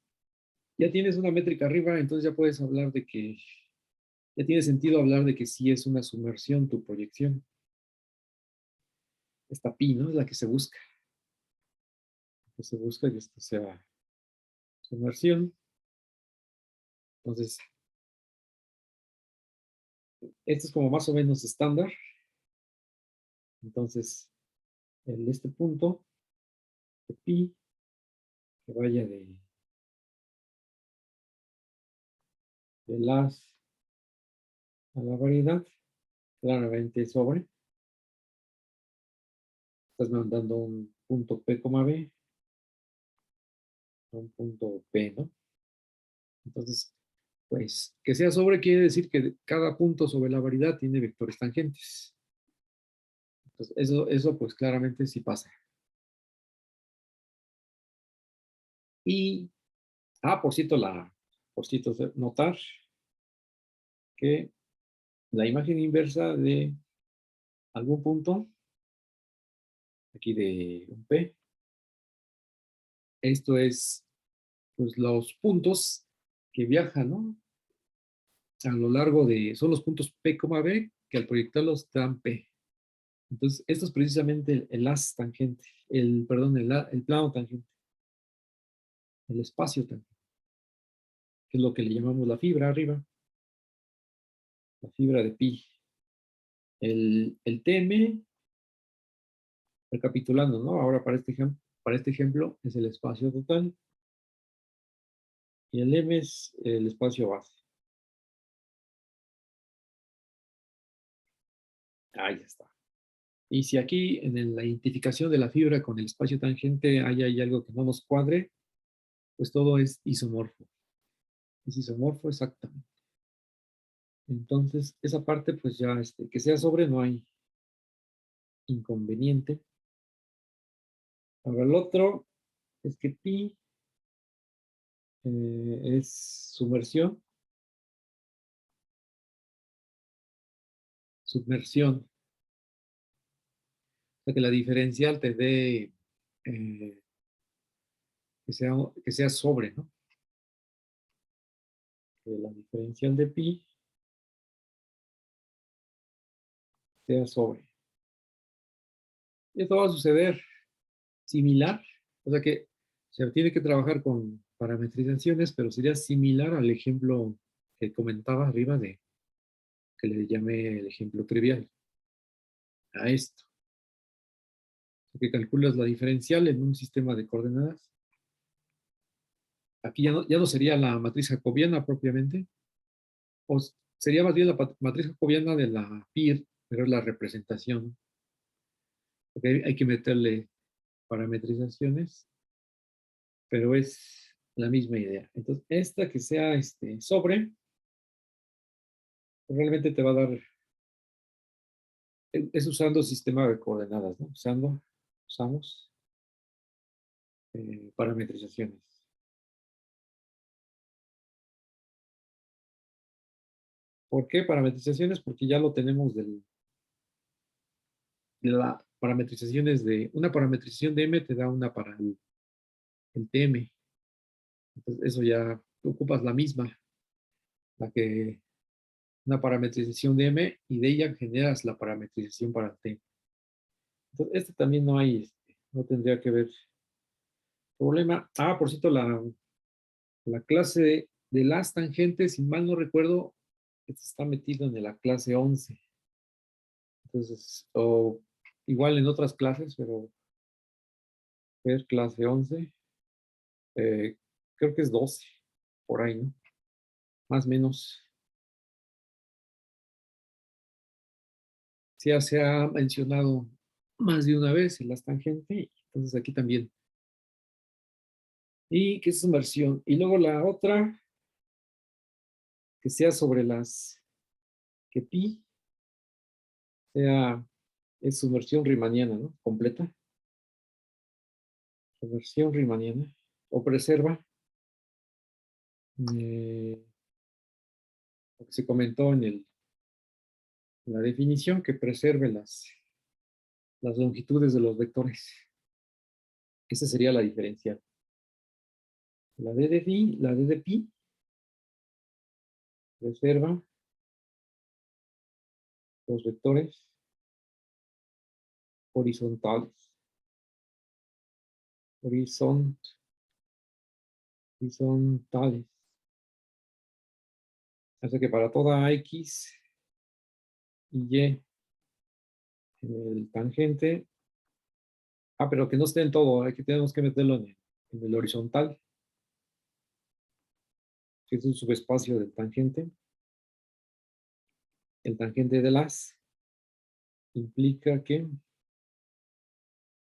una métrica arriba, entonces ya puedes hablar de que, ya tiene sentido hablar de que sí es una sumersión tu proyección. Esta pi, ¿no? Es la que se busca. Que se busca que esto sea sumersión. Entonces, esto es como más o menos estándar. Entonces, este punto de pi que vaya de las a la variedad, claramente sobre. Estás mandando un punto P, B, un punto P, ¿no? Entonces, pues que sea sobre quiere decir que cada punto sobre la variedad tiene vectores tangentes. Entonces, eso pues claramente sí pasa. Y, por cierto, notar que la imagen inversa de algún punto, aquí de un P, esto es pues los puntos que viajan, ¿no? A lo largo son los puntos P, B, que al proyectarlos dan P. Entonces, esto es precisamente el haz tangente, perdón, el plano tangente, el espacio tangente, que es lo que le llamamos la fibra arriba, la fibra de pi. El TM, recapitulando, ¿no? Ahora para este ejemplo es el espacio total y el M es el espacio base. Ahí está. Y si aquí en la identificación de la fibra con el espacio tangente hay algo que no nos cuadre, pues todo es isomorfo. Es isomorfo exactamente. Entonces, esa parte, pues ya, que sea sobre, no hay inconveniente. Ahora, el otro es que pi es submersión. O sea, que la diferencial te dé, eh, que sea sobre, ¿no? Que la diferencial de pi sea sobre. Y esto va a suceder similar, o sea que se tiene que trabajar con parametrizaciones, pero sería similar al ejemplo que comentaba arriba que le llamé el ejemplo trivial, a esto, que calculas la diferencial en un sistema de coordenadas. Aquí ya no sería la matriz jacobiana propiamente, o sería más bien la matriz jacobiana de la PIR, pero es la representación, porque hay que meterle parametrizaciones, pero es la misma idea. Entonces, esta que sea sobre, realmente te va a dar, es usando sistema de coordenadas, ¿no? Usamos parametrizaciones. ¿Por qué parametrizaciones? Porque ya lo tenemos de la parametrizaciones una parametrización de M te da una para el TM. Entonces, eso ya ocupas la misma, la que una parametrización de M y de ella generas la parametrización para T. Entonces, también no tendría que haber problema. Por cierto, la clase de las tangentes, si mal no recuerdo, este está metido en la clase 11. Entonces, o igual en otras clases, pero ver clase 11, eh, creo que es 12, por ahí, ¿no? Más o menos. Sí, ya se ha mencionado más de una vez en las tangentes, entonces aquí también. Y que es sumersión. Y luego la otra, que sea sobre las, que pi sea, es sumersión riemanniana, ¿no? Completa. Sumersión riemanniana. O preserva. Lo que se comentó en la definición, que preserve las longitudes de los vectores. Esa sería la diferencia. La D de phi, la D de pi, preserva los vectores horizontales. Horizontales. Hace que para toda X y Y en el tangente, pero que no esté en todo, aquí tenemos que meterlo en el horizontal, que es un subespacio del tangente. El tangente de las implica que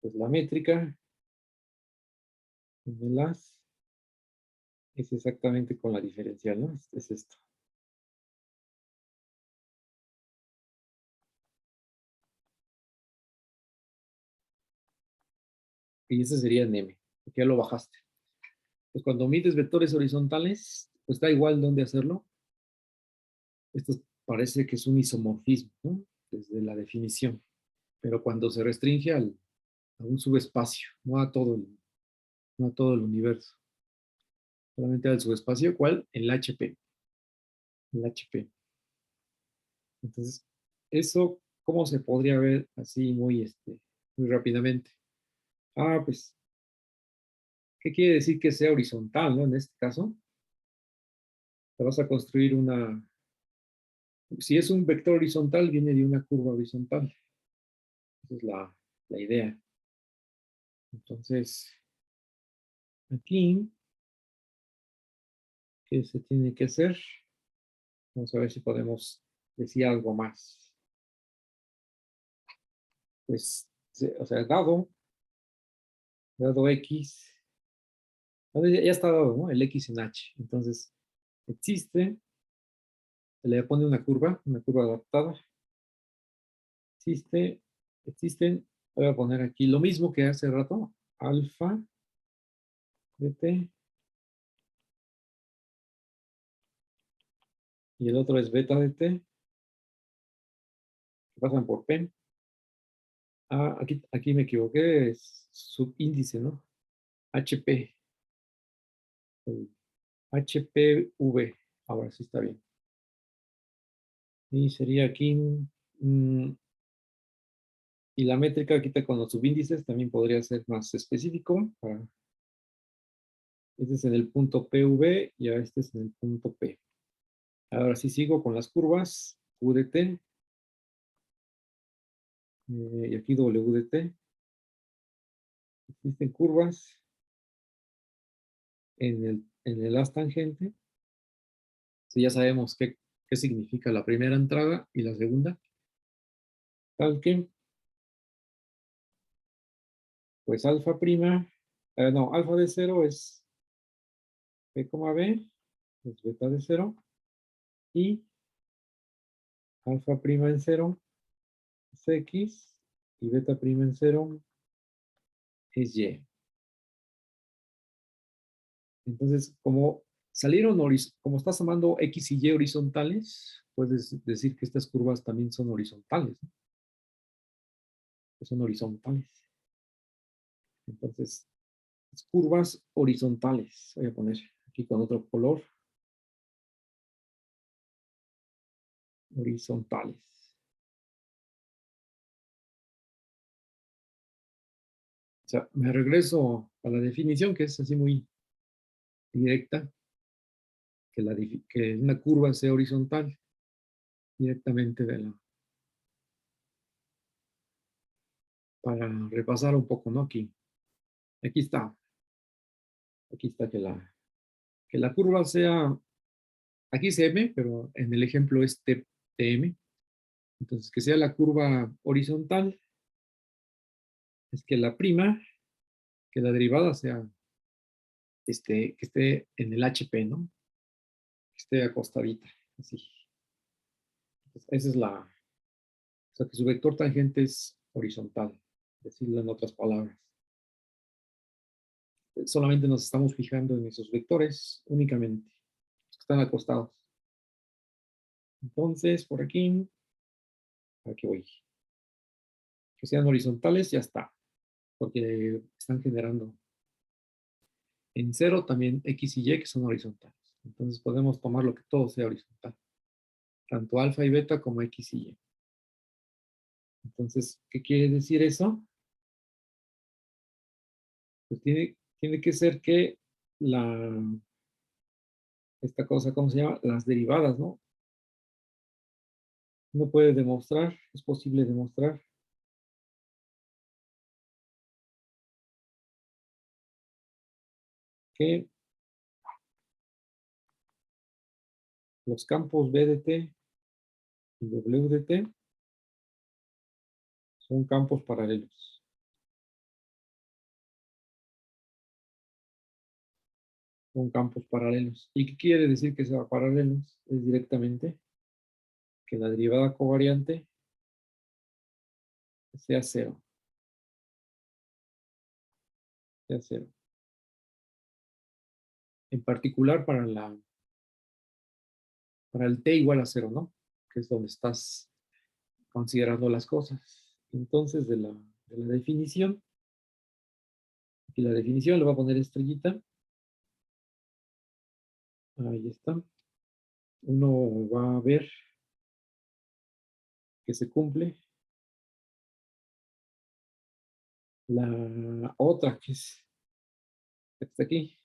pues, la métrica de las es exactamente con la diferencial, ¿no? Es esto. Y ese sería en M, porque ya lo bajaste. Pues cuando mides vectores horizontales, pues da igual dónde hacerlo. Esto parece que es un isomorfismo, ¿no? Desde la definición. Pero cuando se restringe a un subespacio, no a todo el universo. Solamente al subespacio, ¿cuál? El HP. El HP. Entonces, eso, ¿cómo se podría ver así muy rápidamente? Pues, ¿qué quiere decir que sea horizontal, no? En este caso, te vas a construir si es un vector horizontal, viene de una curva horizontal. Esa es la idea. Entonces, aquí, ¿qué se tiene que hacer? Vamos a ver si podemos decir algo más. Pues, o sea, dado X, ya está dado, ¿no? El X en H. Entonces, existe, se le pone una curva adaptada. Existen, voy a poner aquí lo mismo que hace rato, alfa de t, y el otro es beta de t, que pasan por p. Aquí me equivoqué, es subíndice, ¿no? HP, HPV, ahora sí está bien. Y sería aquí, y la métrica aquí con los subíndices también podría ser más específico. Este es en el punto PV y a este es en el punto P. Ahora sí sigo con las curvas, U de t, y aquí W de t. Existen curvas en el haz tangente. So ya sabemos qué significa la primera entrada y la segunda. Tal que, pues alfa prima, no, alfa de 0 es P, B, es beta de 0, y alfa prima en 0 es X, y beta prima en 0 es Y. Entonces, como estás tomando X y Y horizontales, puedes decir que estas curvas también son horizontales, ¿no? Que son horizontales. Entonces, curvas horizontales. Voy a poner aquí con otro color. Horizontales. O sea, me regreso a la definición, que es así muy directa. que una curva sea horizontal directamente para repasar un poco, ¿no? Aquí está, aquí está que la curva sea, aquí es M, pero en el ejemplo es TM. Entonces, que sea la curva horizontal, es que la prima, que la derivada sea, que esté en el HP, ¿no? Que esté acostadita, así. Entonces, esa es o sea, que su vector tangente es horizontal, decirlo en otras palabras. Solamente nos estamos fijando en esos vectores únicamente, los que están acostados. Entonces, por aquí voy. Que sean horizontales, ya está, porque están generando en cero también X y Y que son horizontales. Entonces podemos tomar lo que todo sea horizontal, tanto alfa y beta como X y Y. Entonces, ¿qué quiere decir eso? Pues tiene que ser que esta cosa, ¿cómo se llama? Las derivadas, ¿no? Uno puede demostrar, es posible demostrar que los campos B de t y W de t son campos paralelos. Son campos paralelos. ¿Y qué quiere decir que sean paralelos? Es directamente que la derivada covariante sea cero. Sea cero. En particular para el t igual a cero, ¿no? Que es donde estás considerando las cosas. Entonces, de la definición, aquí la definición le voy a poner estrellita. Ahí está. Uno va a ver que se cumple la otra, que es esta aquí.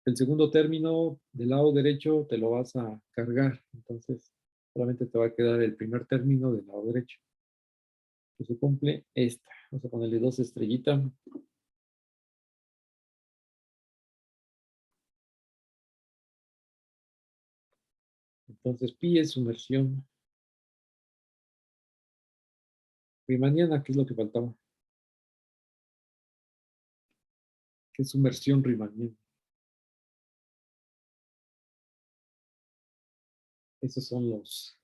El segundo término del lado derecho te lo vas a cargar. Entonces, solamente te va a quedar el primer término del lado derecho. Que se cumple esta. Vamos a ponerle dos estrellitas. Entonces, pi es sumersión riemanniana, ¿qué es lo que faltaba? ¿Qué es sumersión riemanniana? Esos son los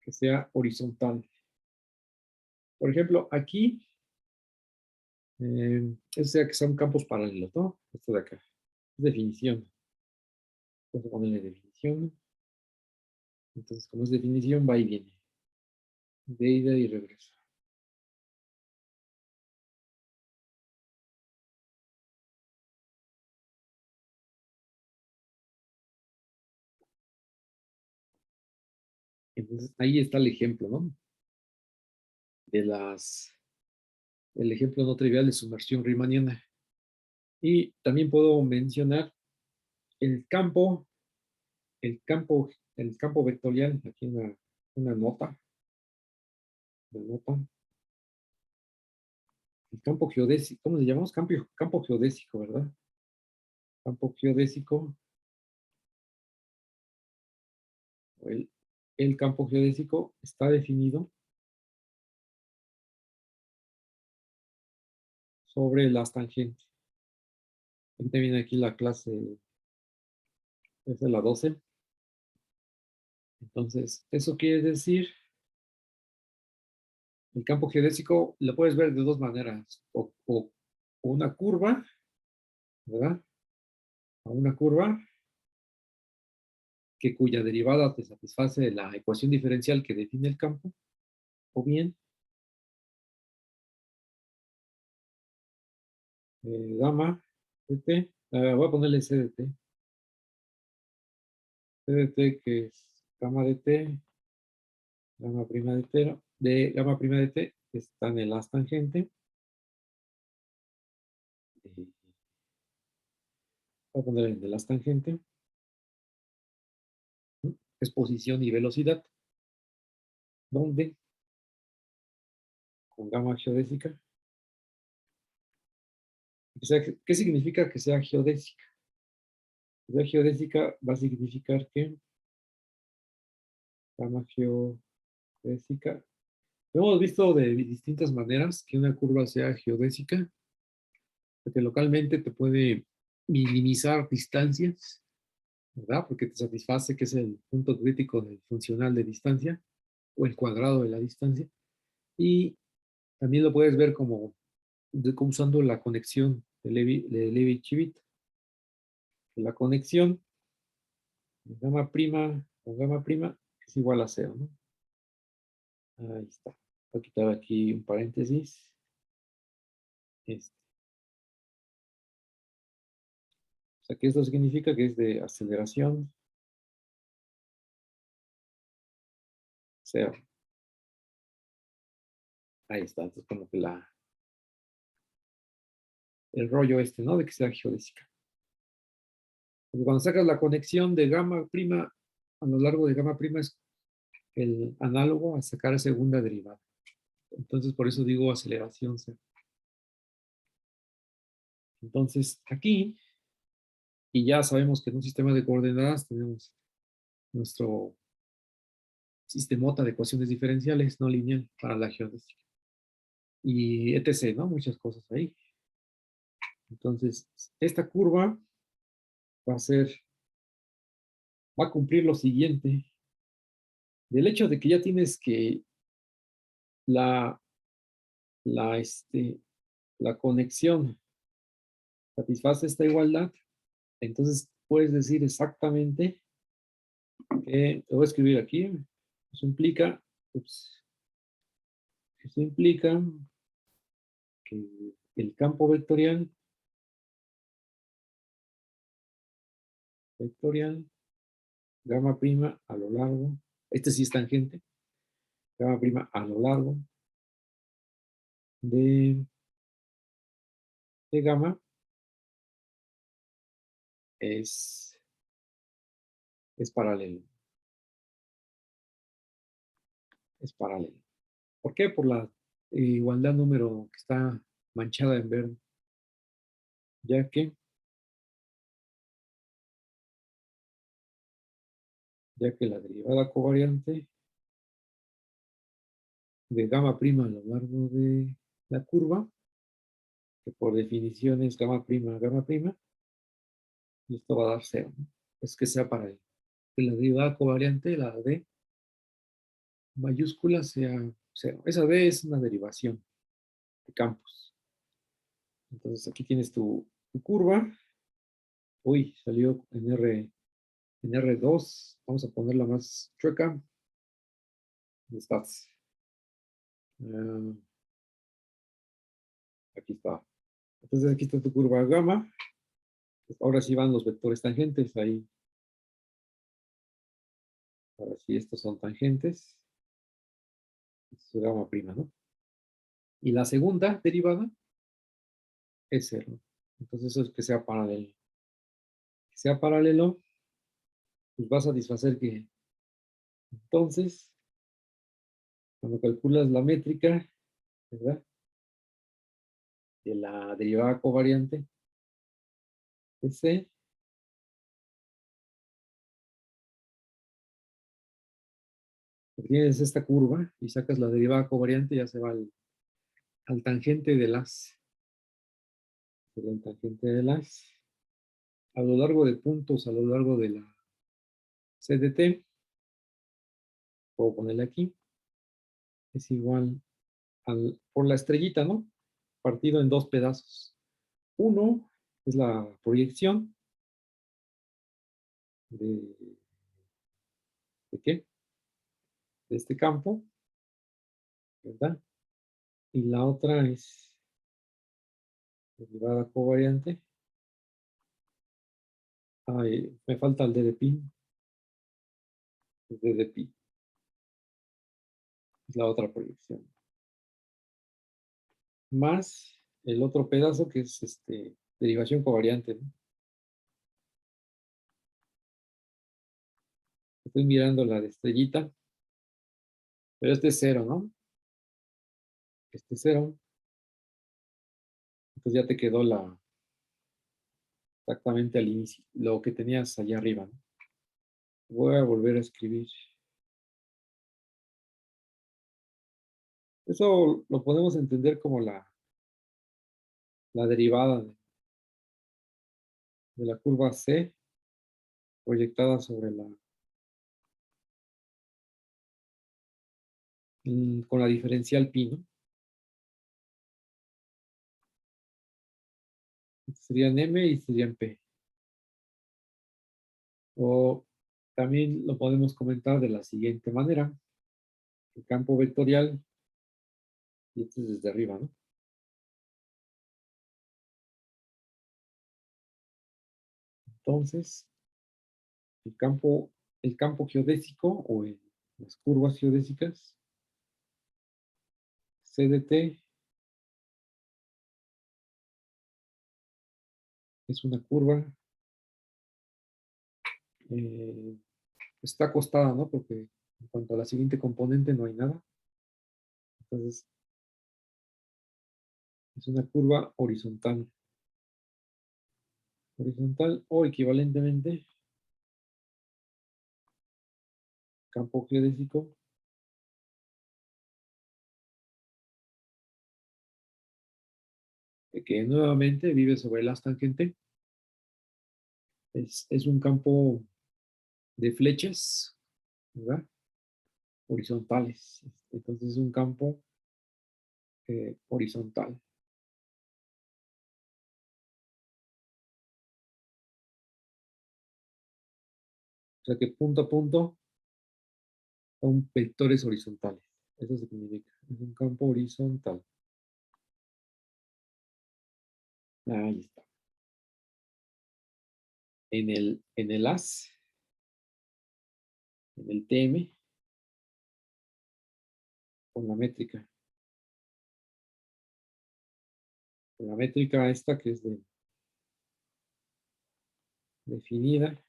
que sea horizontal. Por ejemplo, aquí, sea que son campos paralelos, ¿no? Esto de acá. Es definición. Vamos a ponerle definición. Entonces, como es definición, va y viene. De ida y regreso. Entonces, ahí está el ejemplo, ¿no? De el ejemplo no trivial de sumersión riemanniana. Y también puedo mencionar el campo, el campo, el campo vectorial, aquí una nota, una nota, el campo geodésico, ¿cómo le llamamos? Campo geodésico, ¿verdad? Campo geodésico, el, el campo geodésico está definido sobre las tangentes. Ahorita viene aquí la clase, es de la 12. Entonces, eso quiere decir, el campo geodésico lo puedes ver de dos maneras, o una curva, ¿verdad? A una curva cuya derivada te satisface la ecuación diferencial que define el campo, o bien gamma de t, voy a ponerle c de t, c de t que es gamma de t, gamma prima de t, de gamma prima de t está en el as tangente, Voy a poner el de las tangentes. Es posición y velocidad. ¿Dónde? Con gamma geodésica. ¿Qué significa que sea geodésica? Que sea geodésica va a significar que gamma geodésica. Hemos visto de distintas maneras que una curva sea geodésica, porque localmente te puede minimizar distancias, ¿verdad? Porque te satisface que es el punto crítico del funcional de distancia o el cuadrado de la distancia. Y también lo puedes ver como usando la conexión de Levi-Civit. La conexión de gamma prima con gamma prima es igual a cero, ¿no? Ahí está. Voy a quitar aquí un paréntesis. Este. O sea que esto significa que es de aceleración cero. Ahí está. Entonces como que el rollo este, ¿no? De que sea geodésica. Porque cuando sacas la conexión de gamma prima a lo largo de gamma prima es el análogo a sacar segunda derivada. Entonces por eso digo aceleración cero. Entonces aquí, y ya sabemos que en un sistema de coordenadas tenemos nuestro sistemota de ecuaciones diferenciales no lineal para la geodésica. Y etc., ¿no? Muchas cosas ahí. Entonces, esta curva va a ser, va a cumplir lo siguiente. Del hecho de que ya tienes que la, la, este, la conexión satisface esta igualdad, entonces puedes decir exactamente que, te voy a escribir aquí, eso implica, ups, eso implica que el campo vectorial, gamma prima a lo largo, este sí es tangente, gamma prima a lo largo de, de gamma es, es paralelo. Es paralelo. ¿Por qué? Por la igualdad número que está manchada en verde, ya que, la derivada covariante de gamma prima a lo largo de la curva, que por definición es gamma prima, y esto va a dar cero, ¿no? Es que sea paralelo. Que la derivada covariante, la D mayúscula, sea cero. Esa D es una derivación de campos. Entonces aquí tienes tu curva. Uy, salió en R2. Vamos a ponerla más chueca. Estás. Uh, aquí está. Entonces aquí está tu curva gamma. Ahora sí van los vectores tangentes. Ahí. Ahora sí, estos son tangentes. Esto es gamma prima, ¿no? Y la segunda derivada es cero. Entonces eso es que sea paralelo. Que sea paralelo, pues va a satisfacer que entonces, cuando calculas la métrica, ¿verdad? De la derivada covariante de C, tienes esta curva y sacas la derivada covariante, ya se va al tangente de el tangente de las, a lo largo de puntos, a lo largo de la CDT, puedo ponerle aquí, es igual por la estrellita, ¿no? Partido en dos pedazos. Uno es la proyección de, ¿de qué? De este campo, ¿verdad? Y la otra es derivada covariante. Ay, me falta el D de pi. El D de pi es la otra proyección. Más el otro pedazo que es derivación covariante, ¿no? Estoy mirando la de estrellita, pero este es cero, ¿no? Este es cero. Entonces ya te quedó exactamente al inicio, lo que tenías allá arriba, ¿no? Voy a volver a escribir. Eso lo podemos entender como la derivada de la curva C proyectada sobre con la diferencial pi, ¿no? Serían m y serían p. O también lo podemos comentar de la siguiente manera. El campo vectorial, y este es desde arriba, ¿no? Entonces, el campo geodésico o las curvas geodésicas, C de t es una curva, eh, está acostada, ¿no? Porque en cuanto a la siguiente componente no hay nada. Entonces, es una curva horizontal. Horizontal o equivalentemente, campo geodésico que nuevamente vive sobre las tangente. Es un campo de flechas, ¿verdad? Horizontales. Entonces es un campo horizontal. O sea que punto a punto son vectores horizontales. Eso significa. Es un campo horizontal. Ahí está. En el AS, en el TM, con la métrica. Con la métrica esta que es definida,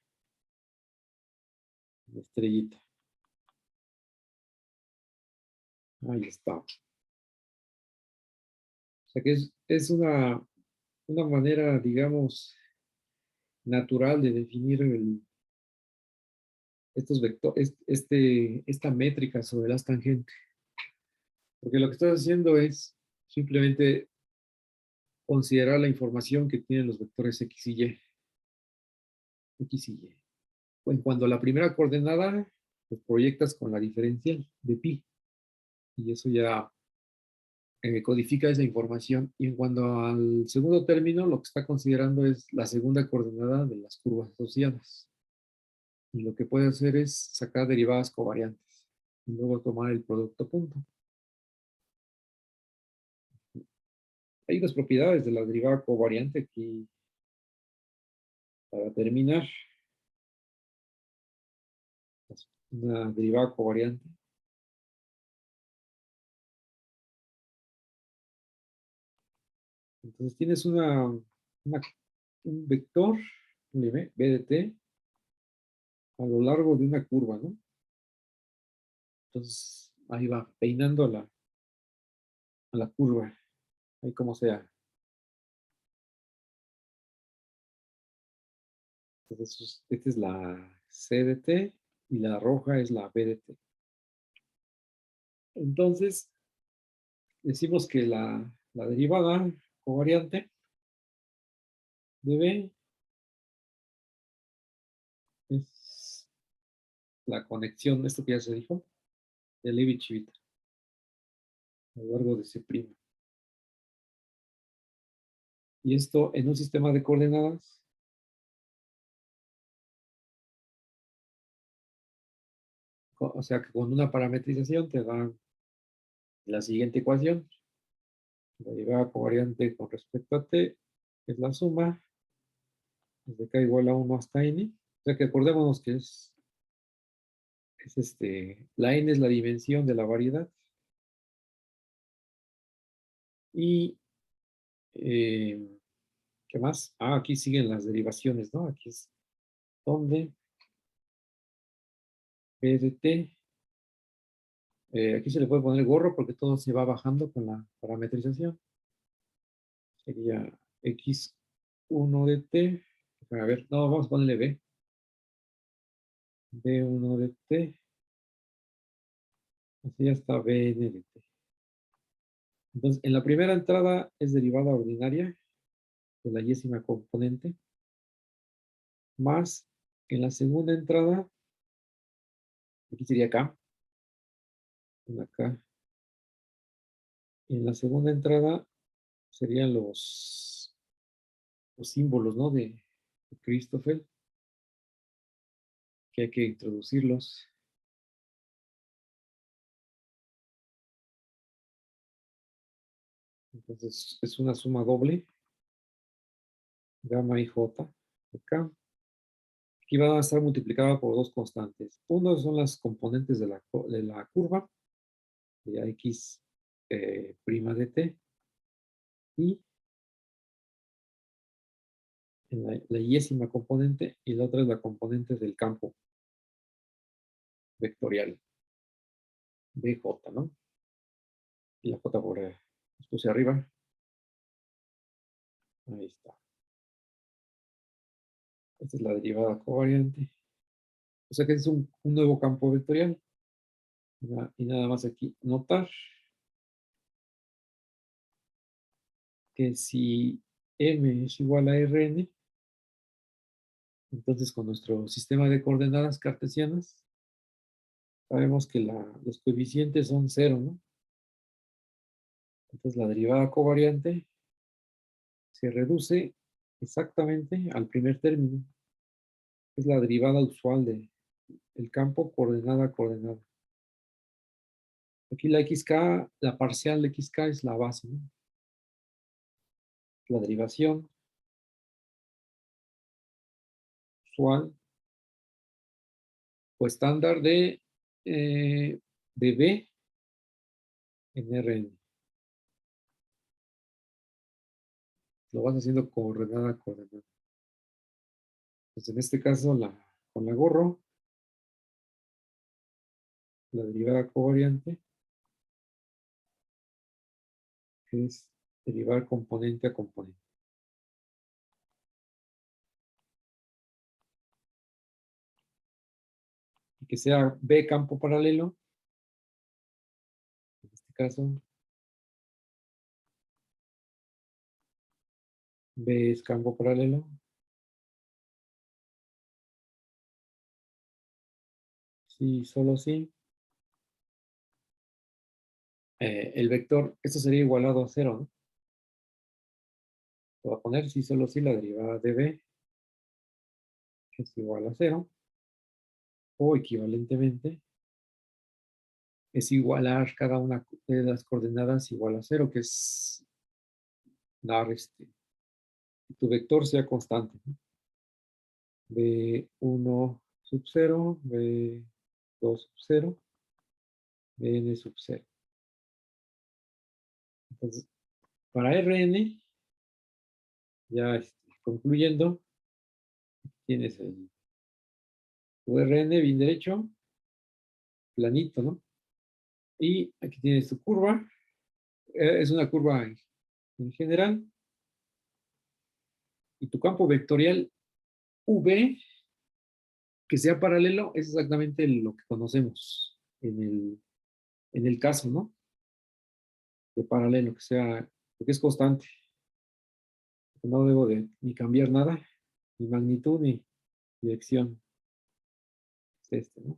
de estrellita. Ahí está. O sea que es una manera, digamos, natural de definir estos vectores, esta métrica sobre las tangentes. Porque lo que estás haciendo es simplemente considerar la información que tienen los vectores X y Y. X y Y. En cuanto a la primera coordenada, pues proyectas con la diferencial de pi. Y eso ya codifica esa información. Y en cuanto al segundo término, lo que está considerando es la segunda coordenada de las curvas asociadas. Y lo que puede hacer es sacar derivadas covariantes y luego tomar el producto punto. Hay unas propiedades de la derivada covariante aquí para terminar. Una derivada covariante. Entonces tienes un vector, B de t, a lo largo de una curva, ¿no? Entonces ahí va, peinando a la curva, ahí como sea. Entonces esta es la C de t y la roja es la B de t. Entonces decimos que la derivada covariante de B es la conexión, esto que ya se dijo, de Levi-Civita a lo largo de C'. Y esto en un sistema de coordenadas, o sea que con una parametrización te da la siguiente ecuación. La derivada covariante con respecto a t es la suma desde k igual a 1 hasta n. O sea que acordémonos que la n es la dimensión de la variedad. Y, ¿qué más? Aquí siguen las derivaciones, ¿no? Aquí es donde B de T. Aquí se le puede poner gorro porque todo se va bajando con la parametrización. Sería X1 de T. A ver, no, vamos a ponerle B. B1 de T. Así ya está Bn de T. Entonces, en la primera entrada es derivada ordinaria de la yésima componente, más en la segunda entrada, aquí sería acá, acá. En la segunda entrada serían los símbolos, ¿no? De Christoffel, que hay que introducirlos. Entonces, es una suma doble, gamma y j, acá. Aquí va a estar multiplicada por dos constantes. Uno son las componentes de la curva, de x prima de t, y en la yésima componente, y la otra es la componente del campo vectorial, bj, ¿no? Y la j por puse arriba. Ahí está. Esta es la derivada covariante. O sea que es un nuevo campo vectorial. Y nada más aquí notar que si m es igual a Rn, entonces con nuestro sistema de coordenadas cartesianas, sabemos que los coeficientes son cero, ¿no? Entonces la derivada covariante se reduce exactamente al primer término. Es la derivada usual del campo coordenada coordenada. Aquí la xk, la parcial de xk es la base, ¿no? La derivación usual o estándar de B en Rn. Lo vas haciendo coordenada a coordenada. Entonces, en este caso, con la gorro, la derivada covariante es derivar componente a componente. Y que sea B campo paralelo, en este caso, B es campo paralelo. Sí, solo sí. El vector, esto sería igualado a cero, ¿no? Lo voy a poner sí, solo sí, la derivada de B es igual a cero. O equivalentemente, es igualar cada una de las coordenadas igual a cero, que es dar que tu vector sea constante, ¿no? B1 sub 0, B2 sub 0, Bn sub 0. Entonces, para Rn, ya concluyendo, tienes tu Rn bien derecho, planito, ¿no? Y aquí tienes tu curva. Es una curva en general. Y tu campo vectorial V, que sea paralelo, es exactamente lo que conocemos en el caso, ¿no? De paralelo, que sea, porque es constante. No debo de ni cambiar nada, ni magnitud, ni dirección. Es este, ¿no?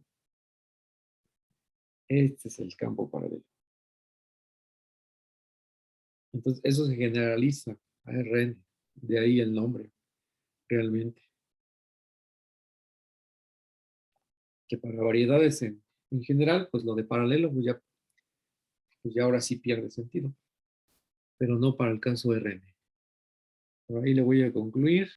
Este es el campo paralelo. Entonces, eso se generaliza a Rn. De ahí el nombre, realmente. Que para variedades en general, pues lo de paralelo, pues ya ahora sí pierde sentido. Pero no para el caso Rn. Por ahí le voy a concluir.